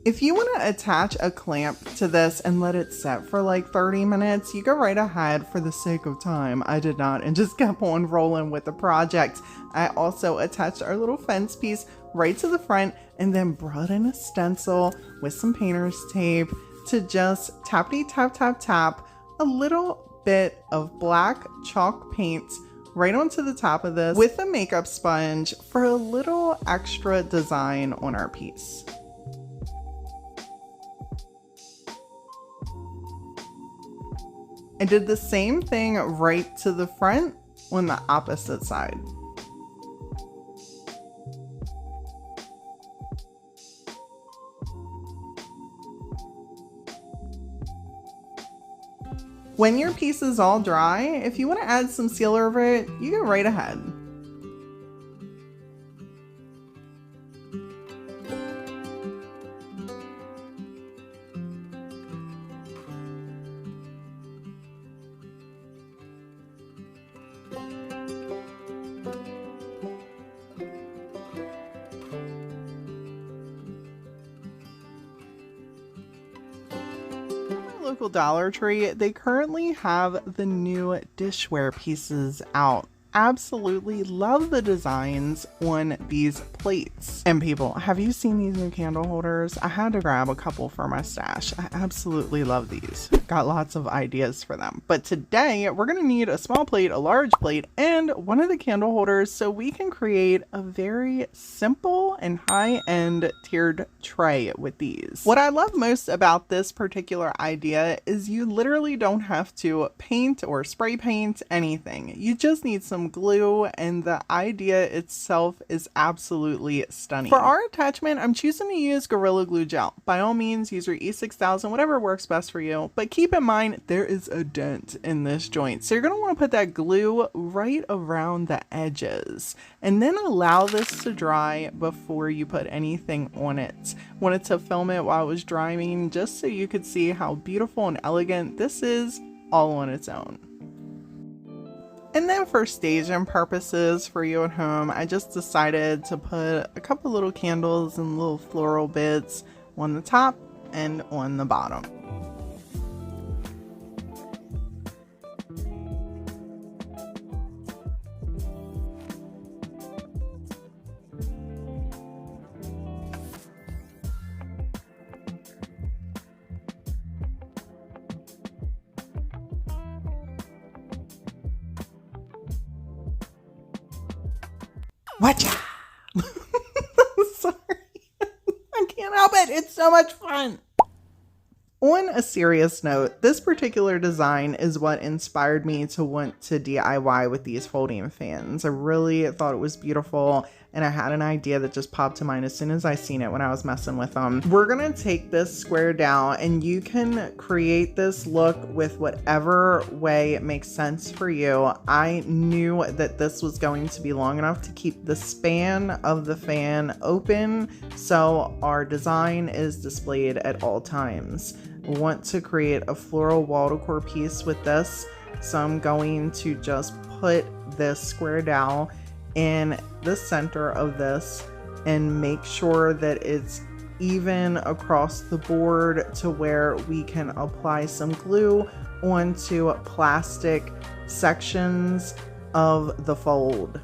If you want to attach a clamp to this and let it set for like 30 minutes, you go right ahead. For the sake of time, I did not and just kept on rolling with the project. I also attached our little fence piece right to the front and then brought in a stencil with some painter's tape to just tappity tap tap tap a little bit of black chalk paint right onto the top of this with a makeup sponge for a little extra design on our piece. I did the same thing right to the front on the opposite side. When your piece is all dry, if you want to add some sealer over it, you go right ahead. Local Dollar Tree, they currently have the new dishware pieces out. Absolutely love the designs on these plates. And people, have you seen these new candle holders? I had to grab a couple for my stash. I absolutely love these. Got lots of ideas for them. But today we're gonna need a small plate, a large plate, and one of the candle holders so we can create a very simple and high-end tiered tray with these. What I love most about this particular idea is you literally don't have to paint or spray paint anything. You just need some glue, and the idea itself is absolutely stunning. For our attachment, I'm choosing to use Gorilla Glue Gel. By all means, use your E6000, whatever works best for you, but keep in mind there is a dent in this joint, so you're going to want to put that glue right around the edges and then allow this to dry before you put anything on it. Wanted to film it while it was drying just so you could see how beautiful and elegant this is all on its own. And then for staging purposes for you at home, I just decided to put a couple little candles and little floral bits on the top and on the bottom. Watcha! Sorry. I can't help it. It's so much fun. On a serious note, this particular design is what inspired me to want to DIY with these folding fans. I really thought it was beautiful, and I had an idea that just popped to mind as soon as I seen it when I was messing with them. We're gonna take this square down, and you can create this look with whatever way it makes sense for you. I knew that this was going to be long enough to keep the span of the fan open, so our design is displayed at all times. I want to create a floral wall decor piece with this, so I'm going to just put this square dowel in the center of this and make sure that it's even across the board to where we can apply some glue onto plastic sections of the fold.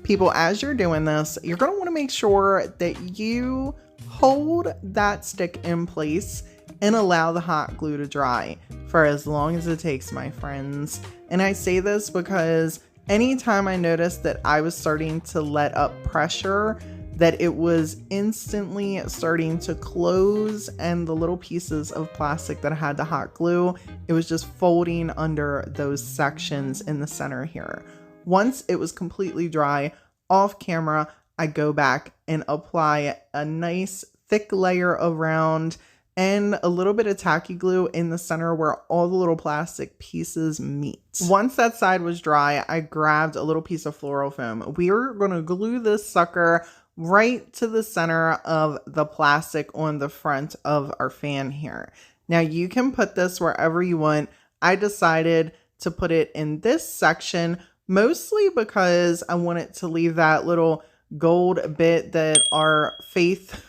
People, as you're doing this, you're going to want to make sure that you hold that stick in place and allow the hot glue to dry for as long as it takes, my friends. And I say this because anytime I noticed that I was starting to let up pressure, that it was instantly starting to close, and the little pieces of plastic that had the hot glue, it was just folding under those sections in the center here. Once it was completely dry, off camera, I go back and apply a nice thick layer around and a little bit of tacky glue in the center where all the little plastic pieces meet. Once that side was dry, I grabbed a little piece of floral foam. We are going to glue this sucker right to the center of the plastic on the front of our fan here. Now you can put this wherever you want. I decided to put it in this section mostly because I wanted to leave that little gold bit that our faith,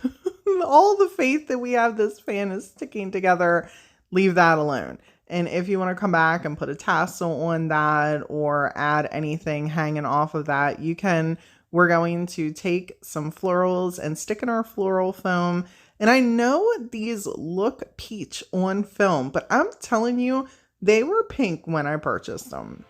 all the faith that we have this fan is sticking together, leave that alone. And if you want to come back and put a tassel on that or add anything hanging off of that, you can. We're going to take some florals and stick in our floral foam. And I know these look peach on film, but I'm telling you, They were pink when I purchased them.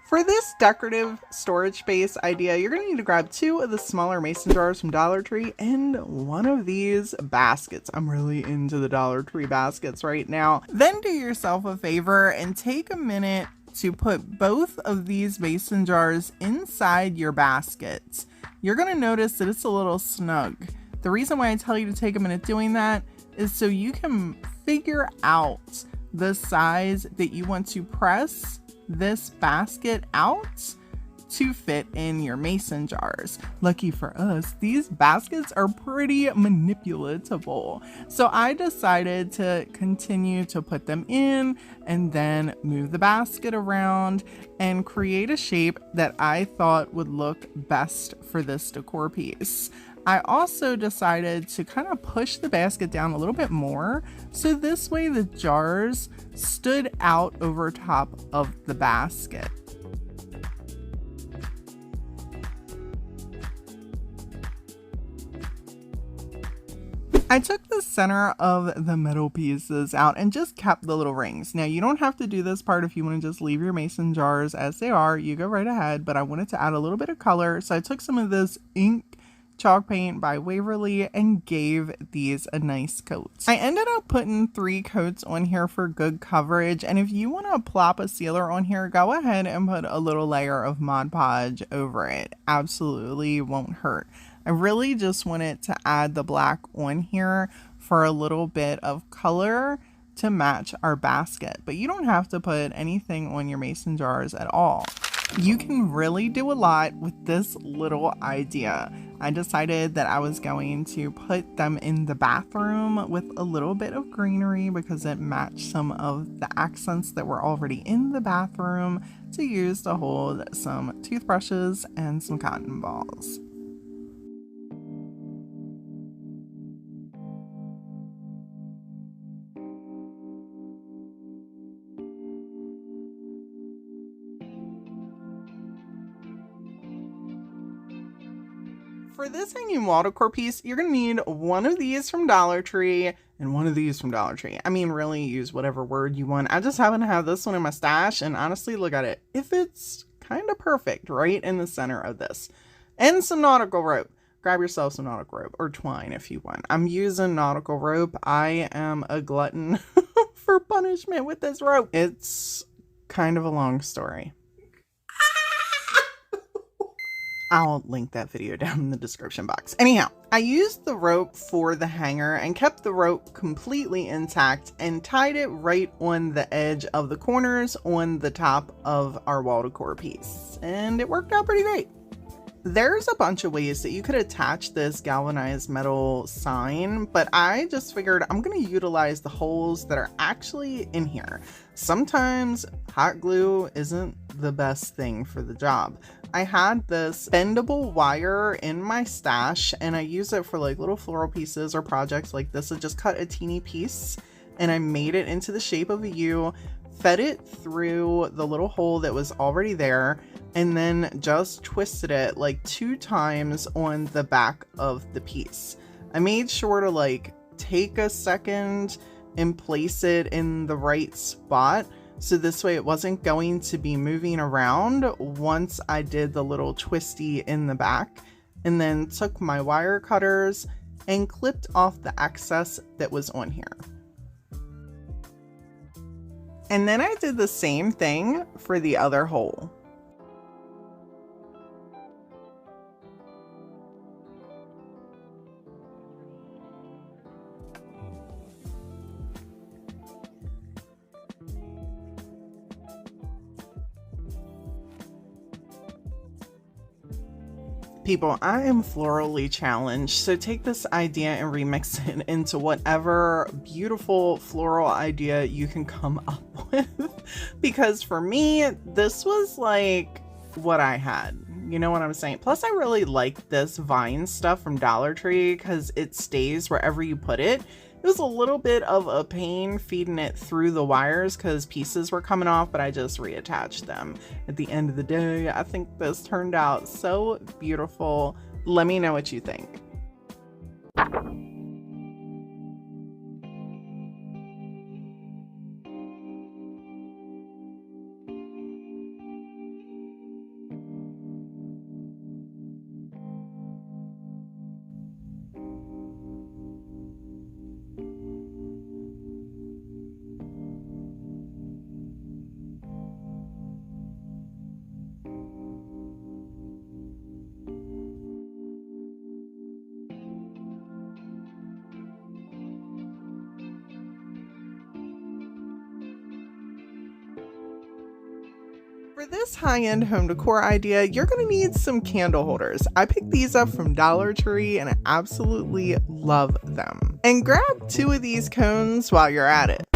For this decorative storage space idea, you're going to need to grab 2 of the smaller mason jars from Dollar Tree and 1 of these baskets. I'm really into the Dollar Tree baskets right now. Then do yourself a favor and take a minute to put both of these mason jars inside your baskets. You're going to notice that it's a little snug. The reason why I tell you to take a minute doing that is so you can figure out the size that you want to press this basket out to fit in your mason jars. Lucky for us, these baskets are pretty manipulatable. So I decided to continue to put them in and then move the basket around and create a shape that I thought would look best for this decor piece. I also decided to kind of push the basket down a little bit more, so this way the jars stood out over top of the basket. I took the center of the metal pieces out and just kept the little rings. Now, you don't have to do this part if you want to just leave your mason jars as they are. You go right ahead, but I wanted to add a little bit of color, so I took some of this ink chalk paint by Waverly and gave these a nice coat. I ended up putting 3 coats on here for good coverage, and if you want to plop a sealer on here, go ahead and put a little layer of Mod Podge over it. Absolutely won't hurt. I really just wanted to add the black on here for a little bit of color to match our basket, but you don't have to put anything on your mason jars at all. You can really do a lot with this little idea. I decided that I was going to put them in the bathroom with a little bit of greenery because it matched some of the accents that were already in the bathroom to use to hold some toothbrushes and some cotton balls. For this hanging wall decor piece, you're going to need 1 of these from Dollar Tree and 1 of these from Dollar Tree. I mean, really use whatever word you want. I just happen to have this one in my stash, and honestly, look at it. It fits kind of perfect right in the center of this. And some nautical rope. Grab yourself some nautical rope, or twine if you want. I'm using nautical rope. I am a glutton for punishment with this rope. It's kind of a long story. I'll link that video down in the description box. Anyhow, I used the rope for the hanger and kept the rope completely intact and tied it right on the edge of the corners on the top of our wall decor piece. And it worked out pretty great. There's a bunch of ways that you could attach this galvanized metal sign, but I just figured I'm going to utilize the holes that are actually in here. Sometimes hot glue isn't the best thing for the job. I had this bendable wire in my stash and I use it for like little floral pieces or projects like this. I just cut a teeny piece and I made it into the shape of a U, fed it through the little hole that was already there, and then just twisted it like 2 times on the back of the piece. I made sure to like take a second and place it in the right spot, so this way it wasn't going to be moving around once I did the little twisty in the back, and then took my wire cutters and clipped off the excess that was on here. And then I did the same thing for the other hole. People, I am florally challenged, so take this idea and remix it into whatever beautiful floral idea you can come up with. Because for me, this was like what I had. You know what I'm saying? Plus, I really like this vine stuff from Dollar Tree because it stays wherever you put it. It was a little bit of a pain feeding it through the wires because pieces were coming off, but I just reattached them. At the end of the day, I think this turned out so beautiful. Let me know what you think. For this high-end home decor idea, you're going to need some candle holders. I picked these up from Dollar Tree and I absolutely love them. And grab 2 of these cones while you're at it.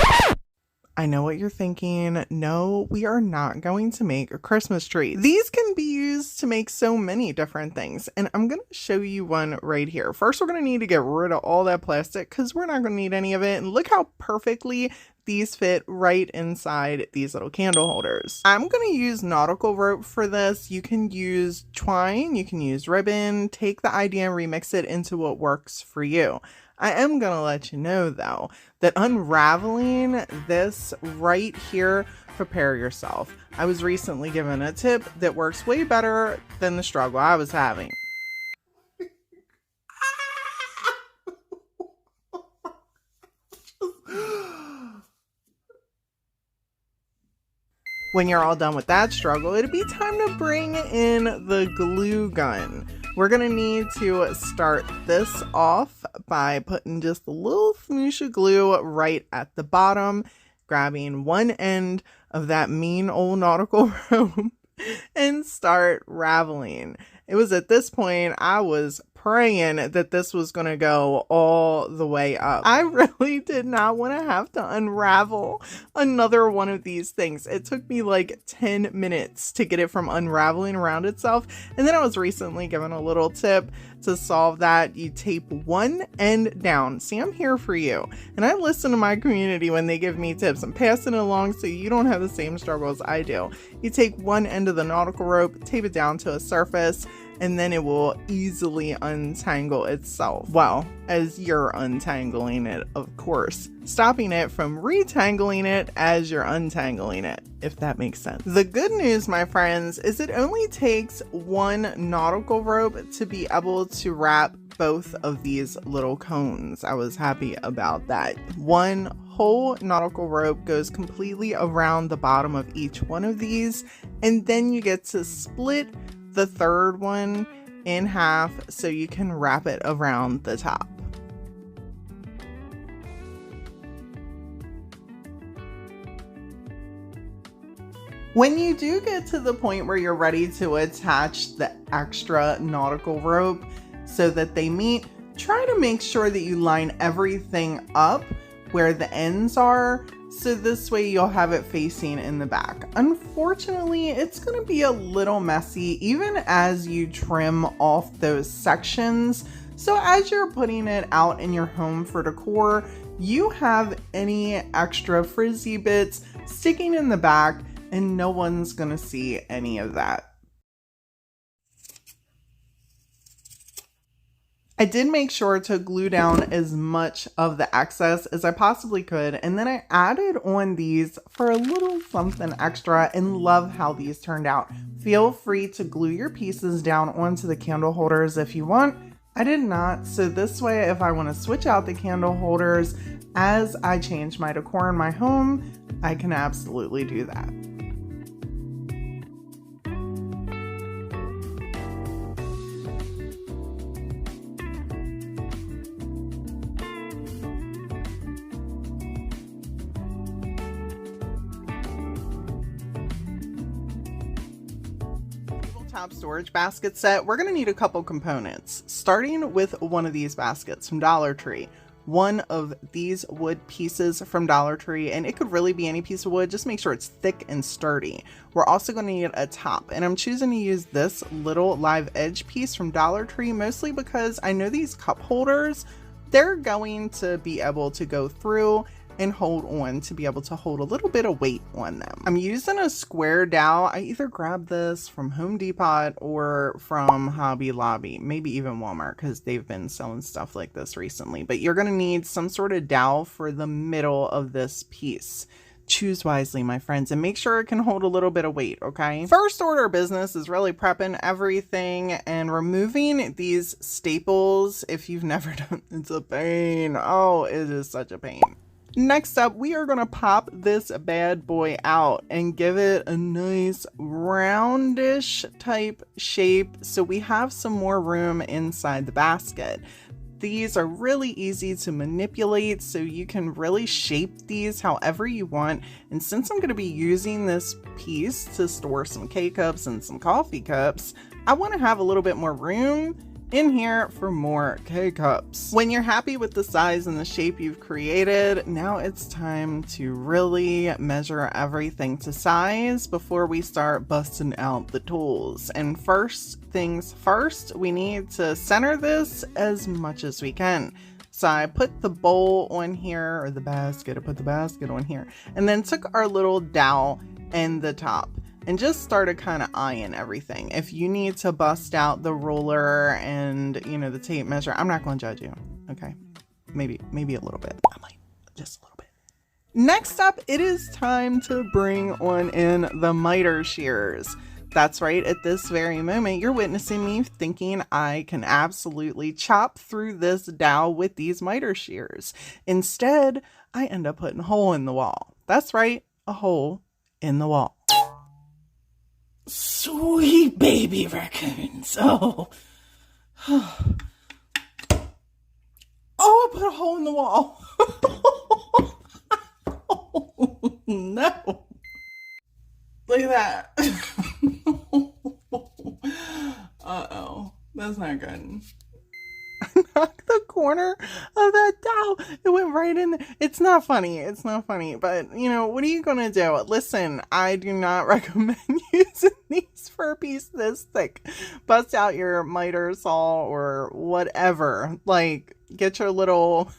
I know what you're thinking. No, we are not going to make a Christmas tree. These can be used to make so many different things, and I'm going to show you one right here. First, we're going to need to get rid of all that plastic because we're not going to need any of it. And look how perfectly these fit right inside these little candle holders. I'm going to use nautical rope for this. You can use twine, you can use ribbon, take the idea and remix it into what works for you. I am going to let you know though, that unraveling this right here, prepare yourself. I was recently given a tip that works way better than the struggle I was having. When you're all done with that struggle, it'd be time to bring in the glue gun. We're gonna need to start this off by putting just a little smoosh of glue right at the bottom, grabbing one end of that mean old nautical rope and start raveling. It was at this point I was praying that this was going to go all the way up. I really did not want to have to unravel another one of these things. It took me like 10 minutes to get it from unraveling around itself. And then I was recently given a little tip to solve that. You tape one end down. See, I'm here for you. And I listen to my community when they give me tips. I'm passing it along so you don't have the same struggles I do. You take one end of the nautical rope, tape it down to a surface, and then it will easily untangle itself. Well, as you're untangling it, of course, stopping it from retangling it as you're untangling it, if that makes sense. The good news, my friends, is it only takes one nautical rope to be able to wrap both of these little cones. I was happy about that. One whole nautical rope goes completely around the bottom of each one of these, and then you get to split the third one in half so you can wrap it around the top. When you do get to the point where you're ready to attach the extra nautical rope so that they meet, try to make sure that you line everything up where the ends are, so this way you'll have it facing in the back. Unfortunately, it's going to be a little messy even as you trim off those sections. So as you're putting it out in your home for decor, you have any extra frizzy bits sticking in the back and no one's going to see any of that. I did make sure to glue down as much of the excess as I possibly could, and then I added on these for a little something extra and love how these turned out. Feel free to glue your pieces down onto the candle holders if you want. I did not, so this way if I want to switch out the candle holders as I change my decor in my home, I can absolutely do that. Storage basket set, we're going to need a couple components, starting with one of these baskets from Dollar Tree. One of these wood pieces from Dollar Tree, and it could really be any piece of wood, just make sure it's thick and sturdy. We're also going to need a top, and I'm choosing to use this little live edge piece from Dollar Tree mostly because I know these cup holders they're going to be able to go through and hold on to be able to hold a little bit of weight on them. I'm using a square dowel. I either grabbed this from Home Depot or from Hobby Lobby, maybe even Walmart, because they've been selling stuff like this recently. But you're going to need some sort of dowel for the middle of this piece. Choose wisely, my friends, and make sure it can hold a little bit of weight, okay? First order of business is really prepping everything and removing these staples. If you've never done, it's a pain. Oh, it is such a pain. Next up, we are going to pop this bad boy out and give it a nice roundish type shape so we have some more room inside the basket. These are really easy to manipulate, so you can really shape these however you want. And since I'm going to be using this piece to store some K-cups and some coffee cups, I want to have a little bit more room in here for more K-cups. When you're happy with the size and the shape you've created, now it's time to really measure everything to size before we start busting out the tools. And first things first, we need to center this as much as we can. So I put the bowl on here, or the basket, I put the basket on here, and then took our little dowel and the top and just started kind of eyeing everything. If you need to bust out the ruler and, you know, the tape measure, I'm not going to judge you, okay? Maybe a little bit. I might, just a little bit. Next up, it is time to bring on in the miter shears. That's right, at this very moment, you're witnessing me thinking I can absolutely chop through this dowel with these miter shears. Instead, I end up putting a hole in the wall. That's right, a hole in the wall. Sweet baby raccoons. Oh. Oh, I put a hole in the wall. Oh, no. Look at that. Uh-oh. That's not good. I knocked the corner of that dowel. It went right in there. It's not funny. It's not funny. But, you know, what are you going to do? Listen, I do not recommend using these for a piece this thick. Bust out your miter saw or whatever. Like, get your little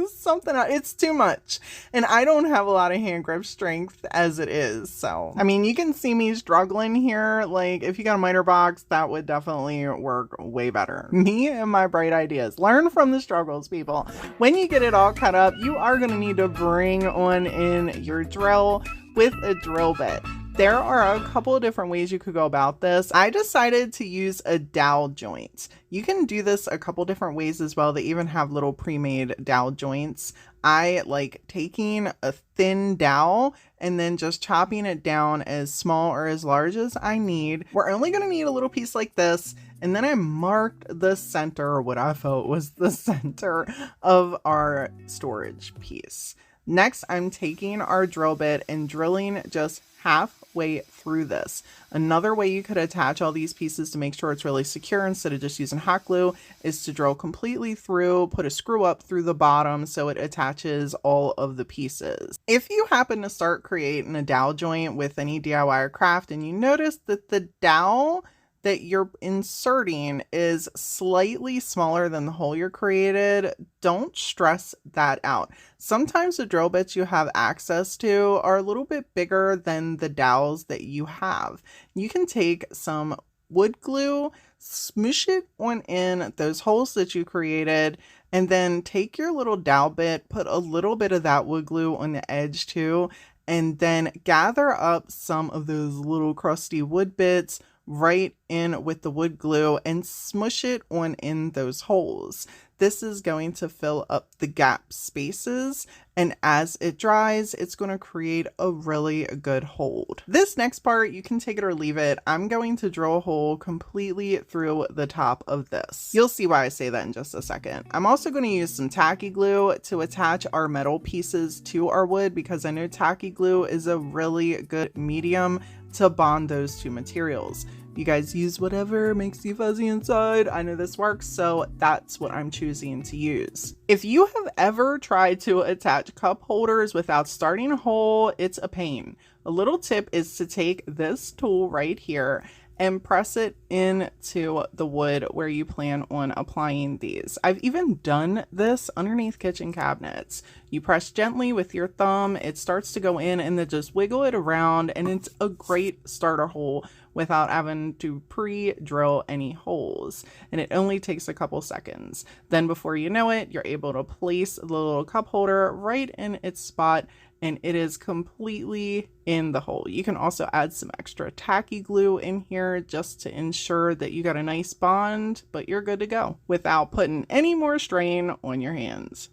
something out. It's too much. And I don't have a lot of hand grip strength as it is. So, I mean, you can see me struggling here. Like, if you got a miter box, that would definitely work way better. Me and my bright ideas. Learn from the struggles, people. When you get it all cut up, you are going to need to bring on in your drill with a drill bit. There are a couple of different ways you could go about this. I decided to use a dowel joint. You can do this a couple different ways as well. They even have little pre-made dowel joints. I like taking a thin dowel and then just chopping it down as small or as large as I need. We're only going to need a little piece like this. And then I marked the center, or what I felt was the center of our storage piece. Next, I'm taking our drill bit and drilling just halfway through this. Another way you could attach all these pieces to make sure it's really secure instead of just using hot glue is to drill completely through, put a screw up through the bottom so it attaches all of the pieces. If you happen to start creating a dowel joint with any DIY or craft and you notice that the dowel that you're inserting is slightly smaller than the hole you're created, don't stress that out. Sometimes the drill bits you have access to are a little bit bigger than the dowels that you have. You can take some wood glue, smoosh it on in those holes that you created, and then take your little dowel bit, put a little bit of that wood glue on the edge too, and then gather up some of those little crusty wood bits right in with the wood glue and smush it on in those holes. This is going to fill up the gap spaces, and as it dries, it's going to create a really good hold. This next part, you can take it or leave it. I'm going to drill a hole completely through the top of this. You'll see why I say that in just a second. I'm also going to use some tacky glue to attach our metal pieces to our wood because I know tacky glue is a really good medium to bond those two materials. You guys use whatever makes you fuzzy inside. I know this works, so that's what I'm choosing to use. If you have ever tried to attach cup holders without starting a hole, it's a pain. A little tip is to take this tool right here and press it into the wood where you plan on applying these. I've even done this underneath kitchen cabinets. You press gently with your thumb, it starts to go in, and then just wiggle it around, and it's a great starter hole without having to pre-drill any holes. And it only takes a couple seconds. Then before you know it, you're able to place the little cup holder right in its spot, and it is completely in the hole. You can also add some extra tacky glue in here just to ensure that you got a nice bond, but you're good to go without putting any more strain on your hands.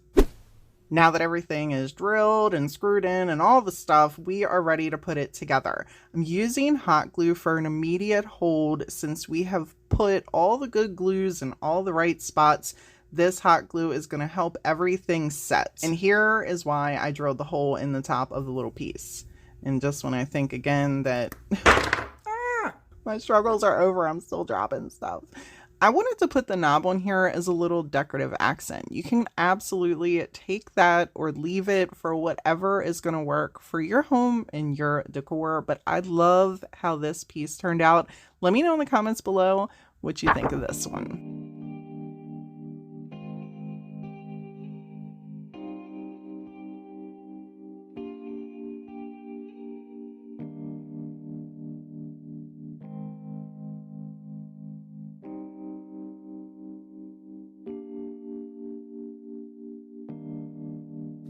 Now that everything is drilled and screwed in and all the stuff, we are ready to put it together. I'm using hot glue for an immediate hold since we have put all the good glues in all the right spots. This hot glue is going to help everything set. And here is why I drilled the hole in the top of the little piece. And just when I think again that my struggles are over, I'm still dropping stuff. I wanted to put the knob on here as a little decorative accent. You can absolutely take that or leave it for whatever is going to work for your home and your decor. But I love how this piece turned out. Let me know in the comments below what you think of this one.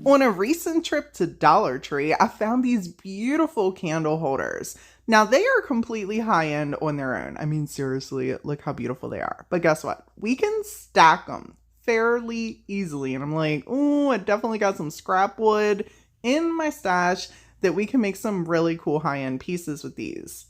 On a recent trip to Dollar Tree, I found these beautiful candle holders. Now, they are completely high-end on their own. I mean, seriously, look how beautiful they are. But guess what? We can stack them fairly easily. And I'm like, oh, I definitely got some scrap wood in my stash that we can make some really cool high-end pieces with these.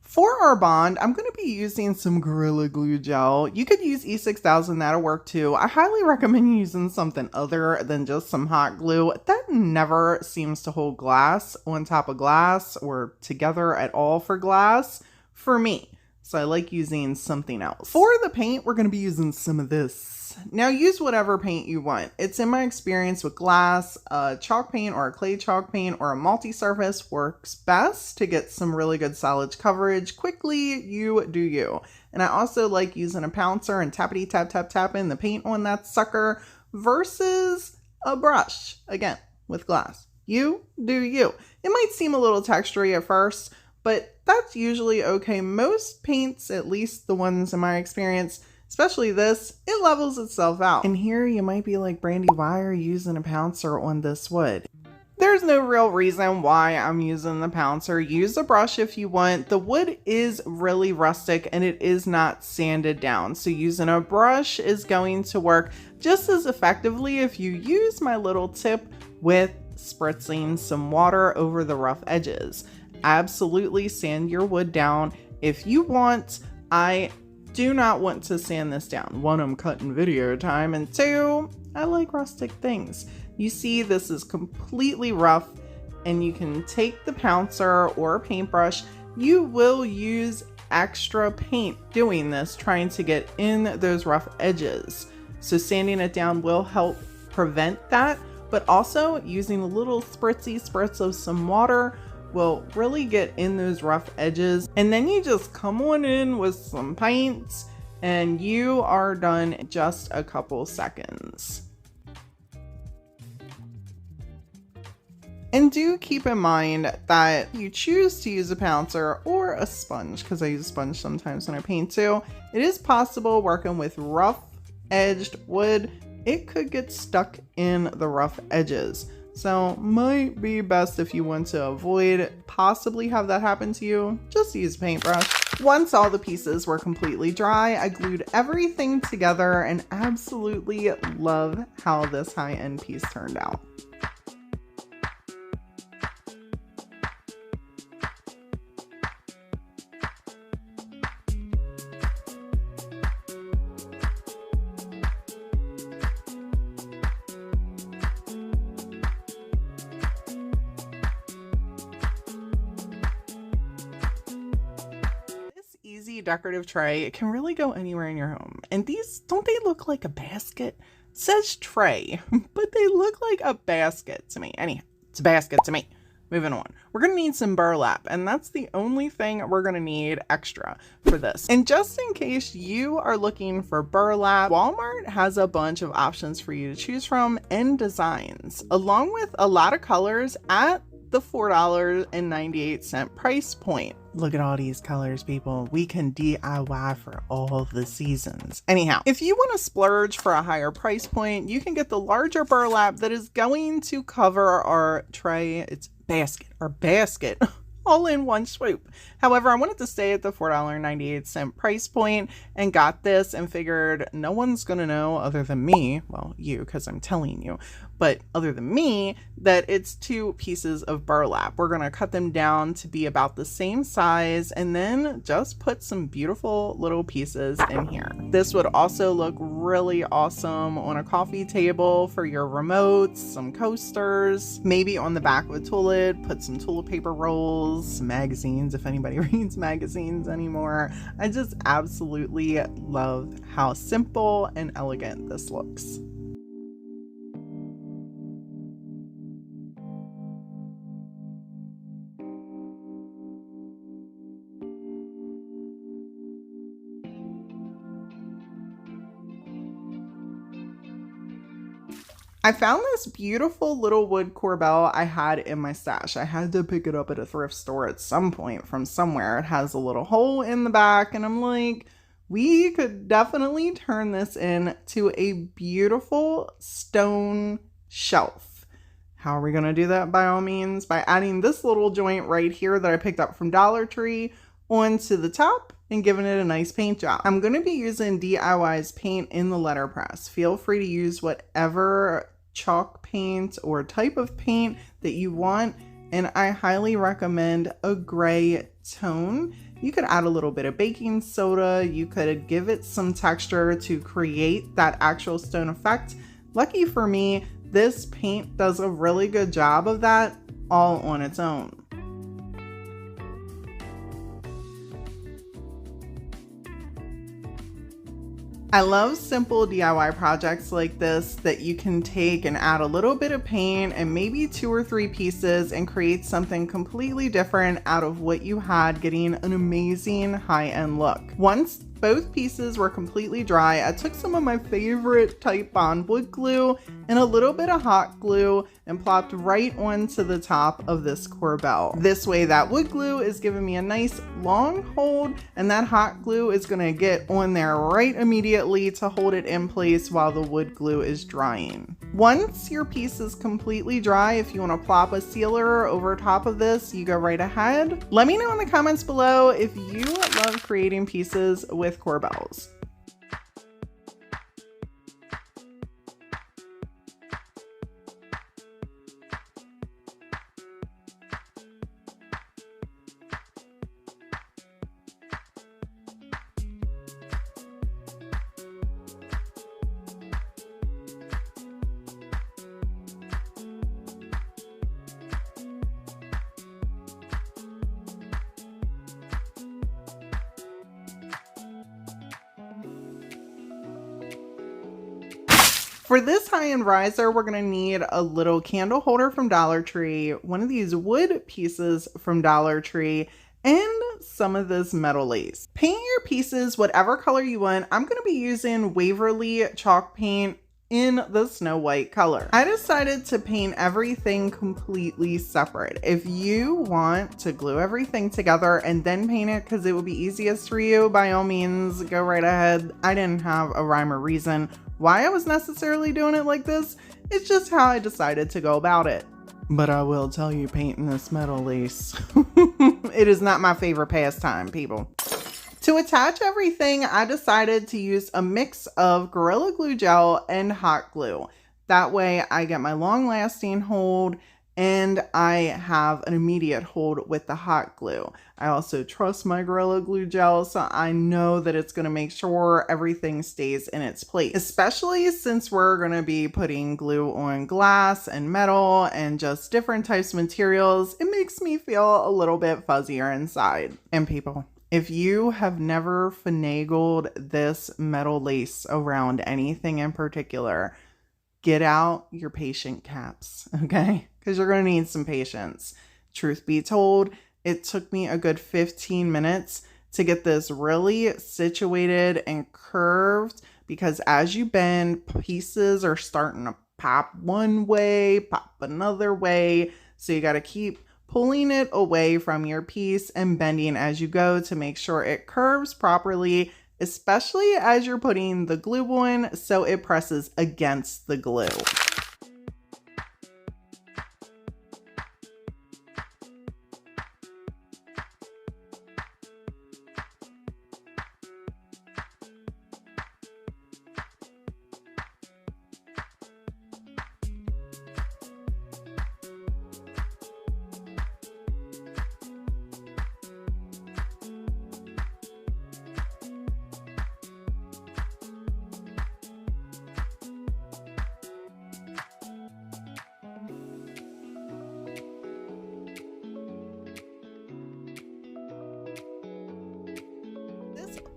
For our bond, I'm going to be using some Gorilla Glue gel. You could use E6000, that'll work too. I highly recommend using something other than just some hot glue. That never seems to hold glass on top of glass or together at all for glass for me. So I like using something else. For the paint, we're going to be using some of this. Now use whatever paint you want. It's in my experience with glass, chalk paint or a clay chalk paint or a multi-surface works best to get some really good solid coverage. Quickly, you do you. And I also like using a pouncer and tappity tap tap tapping the paint on that sucker versus a brush, again, with glass. You do you. It might seem a little textury at first, but that's usually okay. Most paints, at least the ones in my experience, especially this, it levels itself out. And here you might be like, Brandy, why are you using a pouncer on this wood? There's no real reason why I'm using the pouncer. Use a brush if you want. The wood is really rustic and it is not sanded down. So using a brush is going to work just as effectively if you use my little tip with spritzing some water over the rough edges. Absolutely sand your wood down if you want. I do not want to sand this down. One, I'm cutting video time, and two, I like rustic things. You see, this is completely rough, and you can take the pouncer or a paintbrush. You will use extra paint doing this, trying to get in those rough edges. So sanding it down will help prevent that, but also using a little spritzy spritz of some water will really get in those rough edges. And then you just come on in with some paints and you are done in just a couple seconds. And do keep in mind that you choose to use a pouncer or a sponge, because I use a sponge sometimes when I paint too. It is possible working with rough edged wood, it could get stuck in the rough edges. So might be best if you want to avoid possibly have that happen to you, just use a paintbrush. Once all the pieces were completely dry, I glued everything together and absolutely love how this high-end piece turned out. Easy decorative tray, it can really go anywhere in your home. And these, don't they look like a basket? It says tray, but they look like a basket to me. Anyhow, it's a basket to me. moving on. We're gonna need some burlap, and that's the only thing we're gonna need extra for this. And just in case you are looking for burlap, Walmart has a bunch of options for you to choose from and designs, along with a lot of colors at the $4.98 price point. Look at all these colors, people. We can DIY for all the seasons. Anyhow, if you want to splurge for a higher price point, you can get the larger burlap that is going to cover our tray, its basket, all in one swoop. However, I wanted to stay at the $4.98 price point and got this and figured no one's gonna know other than me, well, you, because I'm telling you, but other than me, that it's 2 pieces of burlap. We're gonna cut them down to be about the same size and then just put some beautiful little pieces in here. This would also look really awesome on a coffee table for your remotes, some coasters, maybe on the back of a toilet, put some toilet paper rolls, some magazines if anybody reads magazines anymore. I just absolutely love how simple and elegant this looks. I found this beautiful little wood corbel I had in my stash. I had to pick it up at a thrift store at some point from somewhere. It has a little hole in the back, and I'm like, we could definitely turn this into a beautiful stone shelf. How are we going to do that? By all means, by adding this little joint right here that I picked up from Dollar Tree onto the top and giving it a nice paint job. I'm going to be using DIY's paint in the letterpress. Feel free to use whatever chalk paint or type of paint that you want, and I highly recommend a gray tone. You could add a little bit of baking soda, you could give it some texture to create that actual stone effect. Lucky for me, this paint does a really good job of that all on its own. I love simple DIY projects like this that you can take and add a little bit of paint and maybe 2 or 3 pieces and create something completely different out of what you had, getting an amazing high-end look. Once both pieces were completely dry, I took some of my favorite Type Bond wood glue and a little bit of hot glue and plopped right onto the top of this corbel. This way that wood glue is giving me a nice long hold, and that hot glue is gonna get on there right immediately to hold it in place while the wood glue is drying. Once your piece is completely dry, if you wanna plop a sealer over top of this, you go right ahead. Let me know in the comments below if you love creating pieces with corbels. For this high-end riser, we're gonna need a little candle holder from Dollar Tree, one of these wood pieces from Dollar Tree, and some of this metal lace. Paint your pieces whatever color you want. I'm gonna be using Waverly chalk paint in the snow white color. I decided to paint everything completely separate. If you want to glue everything together and then paint it because it would be easiest for you, by all means, go right ahead. I didn't have a rhyme or reason why I was necessarily doing it like this. It's just how I decided to go about it. But I will tell you, painting this metal lace, it is not my favorite pastime, people. To attach everything, I decided to use a mix of Gorilla Glue gel and hot glue. That way I get my long lasting hold and I have an immediate hold with the hot glue. I also trust my Gorilla Glue gel, so I know that it's gonna make sure everything stays in its place, especially since we're gonna be putting glue on glass and metal and just different types of materials. It makes me feel a little bit fuzzier inside. And people, if you have never finagled this metal lace around anything in particular, get out your patient caps, okay? Because you're going to need some patience. Truth be told, it took me a good 15 minutes to get this really situated and curved, because as you bend, pieces are starting to pop one way, pop another way. So you got to keep pulling it away from your piece and bending as you go to make sure it curves properly, especially as you're putting the glue on so it presses against the glue.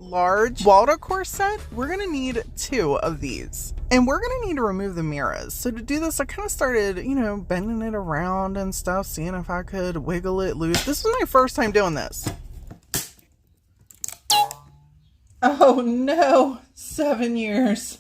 Large wall decor set, we're gonna need 2 of these, and we're gonna need to remove the mirrors. So to do this, I kind of started, you know, bending it around and stuff, seeing if I could wiggle it loose. This was my first time doing this. Oh no, 7 years.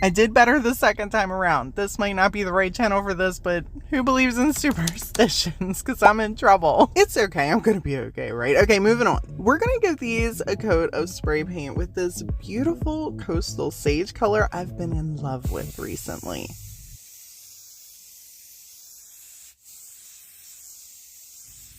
I did better the second time around. This might not be the right channel for this, but who believes in superstitions? Because I'm in trouble. It's okay. I'm going to be okay, right? Okay, moving on. We're going to give these a coat of spray paint with this beautiful coastal sage color I've been in love with recently.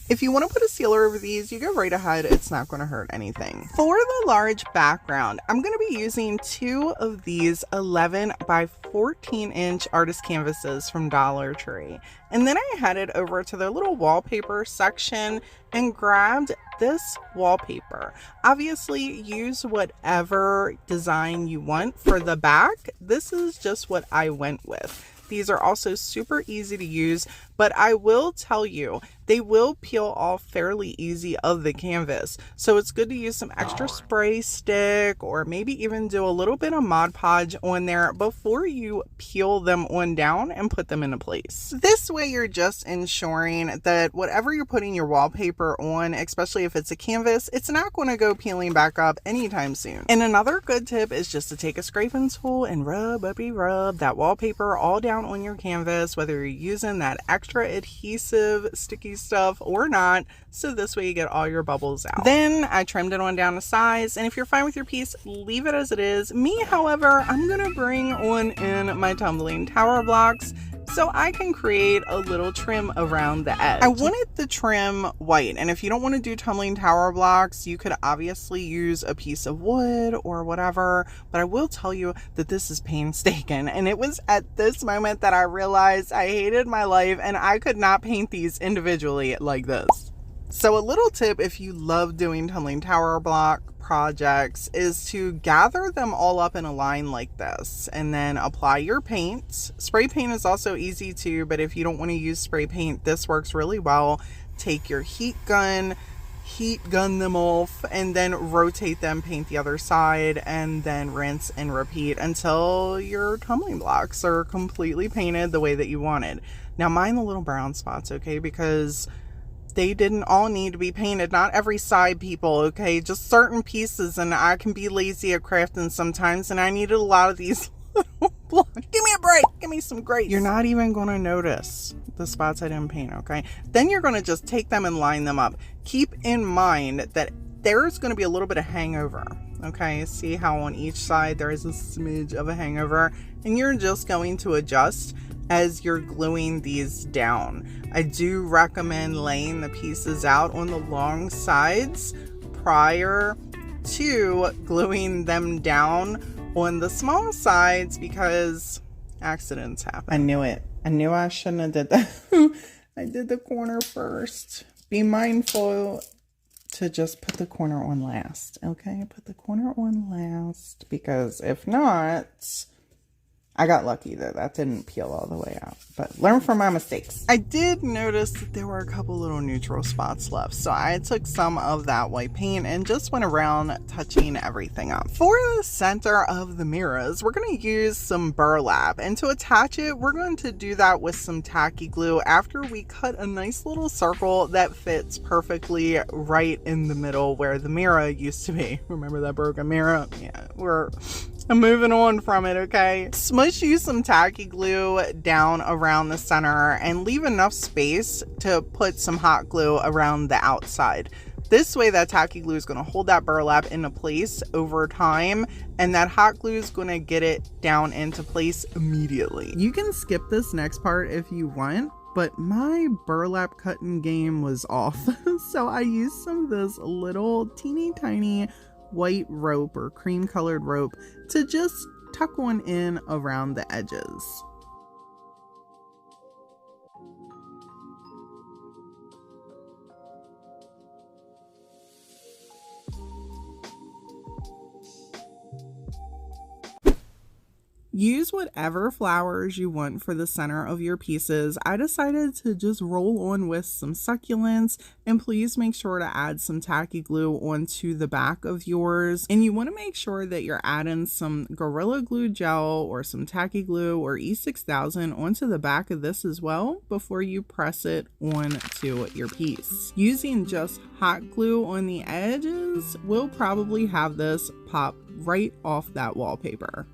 If you want to put a sealer over these, you go right ahead. It's not going to hurt anything. For the large background, I'm going to be using 2 of these 11 by 14 inch artist canvases from Dollar Tree. And then I headed over to their little wallpaper section and grabbed this wallpaper. Obviously, use whatever design you want for the back. This is just what I went with. These are also super easy to use, but I will tell you, they will peel off fairly easy of the canvas. So it's good to use some extra spray stick or maybe even do a little bit of Mod Podge on there before you peel them on down and put them into place. This way you're just ensuring that whatever you're putting your wallpaper on, especially if it's a canvas, it's not going to go peeling back up anytime soon. And another good tip is just to take a scraping tool and rub that wallpaper all down on your canvas, whether you're using that extra adhesive sticky stuff or not, so this way you get all your bubbles out. Then I trimmed it on down to size, and if you're fine with your piece, leave it as it is. Me, however, I'm gonna bring on in my tumbling tower blocks so I can create a little trim around the edge. I wanted the trim white, and if you don't want to do tumbling tower blocks, you could obviously use a piece of wood or whatever, but I will tell you that this is painstaking, and it was at this moment that I realized I hated my life and I could not paint these individually like this. So a little tip if you love doing tumbling tower block projects is to gather them all up in a line like this and then apply your paint. Spray paint is also easy too, but if you don't want to use spray paint, this works really well. Take your heat gun them off, and then rotate them, paint the other side, and then rinse and repeat until your tumbling blocks are completely painted the way that you wanted. Now mind the little brown spots, okay, because they didn't all need to be painted. Not every side, people, okay? Just certain pieces, and I can be lazy at crafting sometimes, and I needed a lot of these little blocks. Give me a break. Give me some grace. You're not even going to notice the spots I didn't paint, okay? Then you're going to just take them and line them up. Keep in mind that there's going to be a little bit of hangover, okay? See how on each side there is a smidge of a hangover, and you're just going to adjust as you're gluing these down. I do recommend laying the pieces out on the long sides prior to gluing them down on the small sides because accidents happen. I knew it. I knew I shouldn't have did that. I did the corner first. Be mindful to just put the corner on last, okay? Put the corner on last, because if not, I got lucky though, that didn't peel all the way out, but learn from my mistakes. I did notice that there were a couple little neutral spots left, so I took some of that white paint and just went around touching everything up. For the center of the mirrors, we're going to use some burlap, and to attach it, we're going to do that with some tacky glue after we cut a nice little circle that fits perfectly right in the middle where the mirror used to be. Remember that broken mirror? Yeah, I'm moving on from it, okay? Smush you some tacky glue down around the center and leave enough space to put some hot glue around the outside. This way that tacky glue is going to hold that burlap into place over time, and that hot glue is going to get it down into place immediately. You can skip this next part if you want, but my burlap cutting game was off. So I used some of this little teeny tiny white rope or cream colored rope to just tuck one in around the edges. Use whatever flowers you want for the center of your pieces. I decided to just roll on with some succulents, and please make sure to add some tacky glue onto the back of yours. And you want to make sure that you're adding some Gorilla Glue gel or some tacky glue or E6000 onto the back of this as well before you press it onto your piece. Using just hot glue on the edges will probably have this pop right off that wallpaper.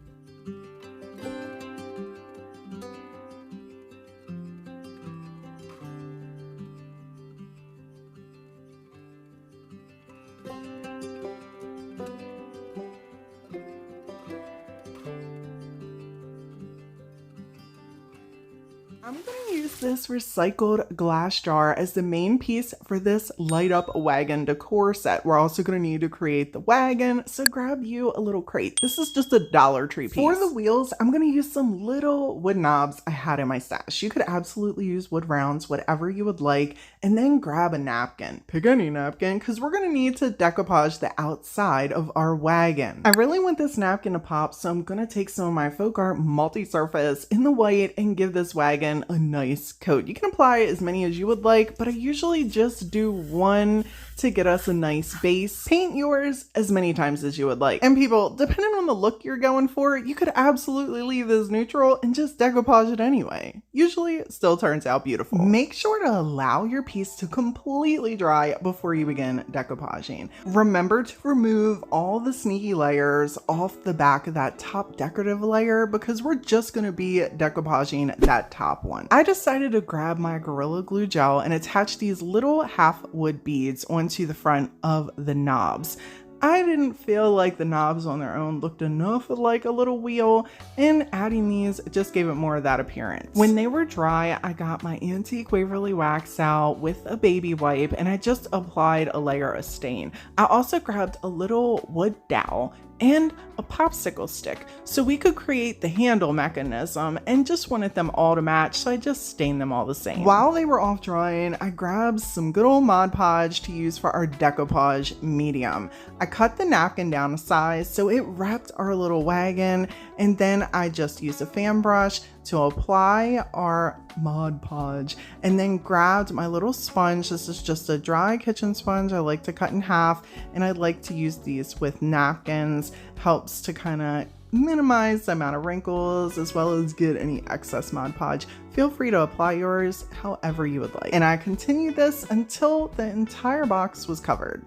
I'm going to use this recycled glass jar as the main piece for this light up wagon decor set. We're also going to need to create the wagon, so grab you a little crate. This is just a Dollar Tree piece. For the wheels, I'm going to use some little wood knobs I had in my stash. You could absolutely use wood rounds, whatever you would like, and then grab a napkin. Pick any napkin, because we're going to need to decoupage the outside of our wagon. I really want this napkin to pop, so I'm going to take some of my Folk Art multi-surface in the white and give this wagon a nice coat. You can apply as many as you would like, but I usually just do one to get us a nice base. Paint yours as many times as you would like. And people, depending on the look you're going for, you could absolutely leave this neutral and just decoupage it anyway. Usually it still turns out beautiful. Make sure to allow your piece to completely dry before you begin decoupaging. Remember to remove all the sneaky layers off the back of that top decorative layer, because we're just going to be decoupaging that top one. I decided to grab my Gorilla Glue gel and attach these little half wood beads onto the front of the knobs. I didn't feel like the knobs on their own looked enough like a little wheel, and adding these just gave it more of that appearance. When they were dry, I got my antique Waverly wax out with a baby wipe and I just applied a layer of stain. I also grabbed a little wood dowel and a popsicle stick so we could create the handle mechanism, and just wanted them all to match, so I just stained them all the same. While they were off drying, I grabbed some good old Mod Podge to use for our decoupage medium. I cut the napkin down a size so it wrapped our little wagon, and then I just used a fan brush to apply our Mod Podge, and then grabbed my little sponge. This is just a dry kitchen sponge I like to cut in half, and I like to use these with napkins. Helps to kind of minimize the amount of wrinkles as well as get any excess Mod Podge. Feel free to apply yours however you would like. And I continued this until the entire box was covered.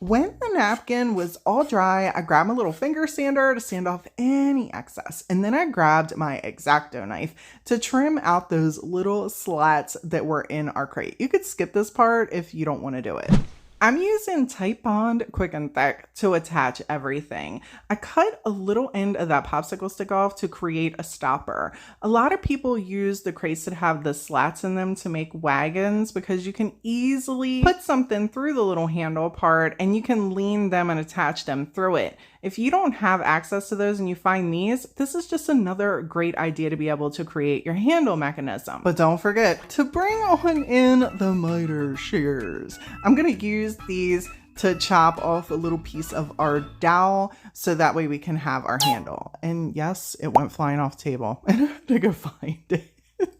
When the napkin was all dry, I grabbed my little finger sander to sand off any excess. And then I grabbed my X-Acto knife to trim out those little slats that were in our crate. You could skip this part if you don't want to do it. I'm using Tight Bond Quick and Thick to attach everything. I cut a little end of that popsicle stick off to create a stopper. A lot of people use the crates that have the slats in them to make wagons because you can easily put something through the little handle part and you can lean them and attach them through it. If you don't have access to those and you find these, this is just another great idea to be able to create your handle mechanism. But don't forget to bring on in the miter shears. I'm gonna use these to chop off a little piece of our dowel so that way we can have our handle. And yes, it went flying off the table and I had to go find it.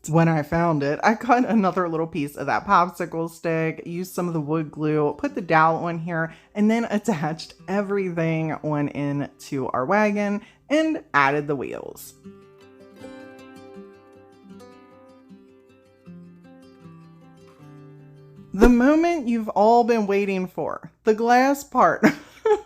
When I found it, I cut another little piece of that popsicle stick, used some of the wood glue, put the dowel on here, and then attached everything on into our wagon and added the wheels. The moment you've all been waiting for, the glass part.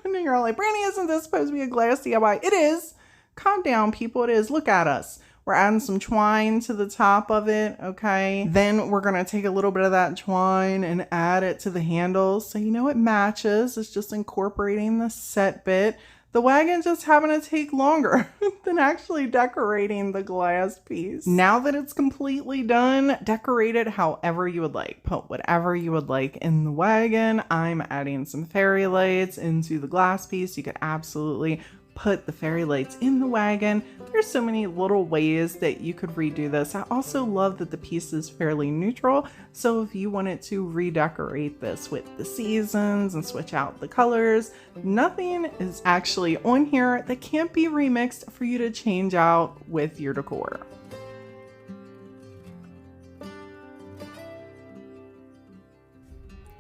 And you're like, Brandy, isn't this supposed to be a glass DIY? It is. Calm down, people. It is. Look at us. We're adding some twine to the top of it, okay? Then we're gonna take a little bit of that twine and add it to the handles. So you know it matches. It's just incorporating the set bit. The wagon just happened to take longer than actually decorating the glass piece. Now that it's completely done, decorate it however you would like. Put whatever you would like in the wagon. I'm adding some fairy lights into the glass piece. You could absolutely put the fairy lights in the wagon. There's so many little ways that you could redo this. I also love that the piece is fairly neutral. So if you wanted to redecorate this with the seasons and switch out the colors, nothing is actually on here that can't be remixed for you to change out with your decor.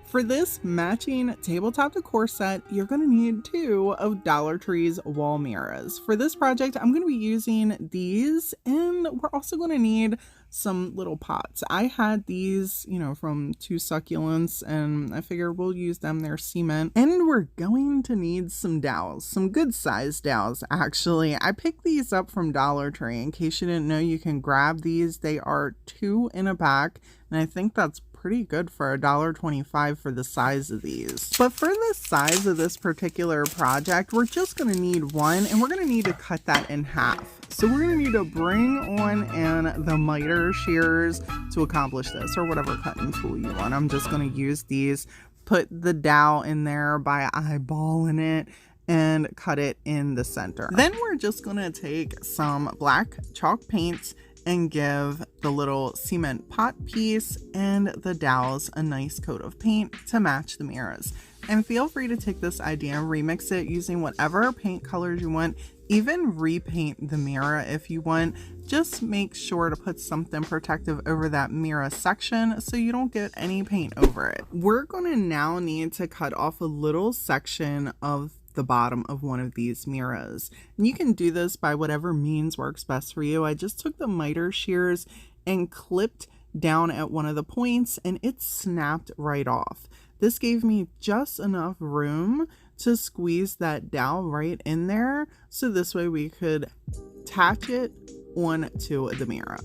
For this matching tabletop decor set, you're going to need 2 of Dollar Tree's wall mirrors. For this project, I'm going to be using these, and we're also going to need some little pots. I had these, from 2 succulents, and I figured we'll use them. They're cement. And we're going to need some dowels, some good sized dowels, actually. I picked these up from Dollar Tree. In case you didn't know, you can grab these. They are 2 in a pack, and I think that's pretty good for $1.25 for the size of these. But for the size of this particular project, we're just going to need 1, and we're going to need to cut that in half. So we're going to need to bring on in the miter shears to accomplish this, or whatever cutting tool you want. I'm just going to use these, put the dowel in there by eyeballing it, and cut it in the center. Then we're just going to take some black chalk paint and give the little cement pot piece and the dowels a nice coat of paint to match the mirrors. And feel free to take this idea and remix it using whatever paint colors you want. Even repaint the mirror if you want. Just make sure to put something protective over that mirror section so you don't get any paint over it. We're going to now need to cut off a little section of the bottom of one of these mirrors. And you can do this by whatever means works best for you. I just took the miter shears and clipped down at one of the points and it snapped right off. This gave me just enough room to squeeze that dowel right in there, so this way we could attach it onto the mirror.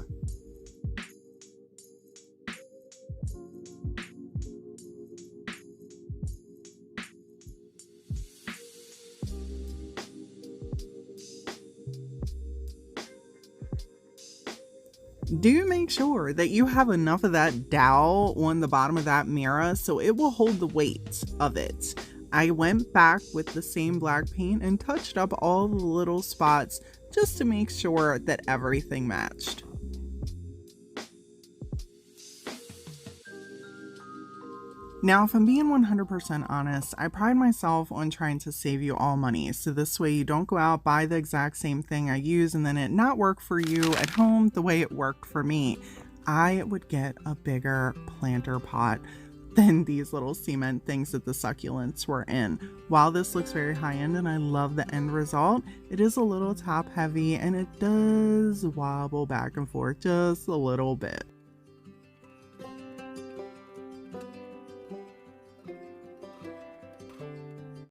Do make sure that you have enough of that dowel on the bottom of that mirror so it will hold the weight of it. I went back with the same black paint and touched up all the little spots just to make sure that everything matched. Now, if I'm being 100% honest, I pride myself on trying to save you all money. So this way you don't go out, buy the exact same thing I use, and then it not work for you at home the way it worked for me. I would get a bigger planter pot than these little cement things that the succulents were in. While this looks very high-end and I love the end result, it is a little top heavy and it does wobble back and forth just a little bit.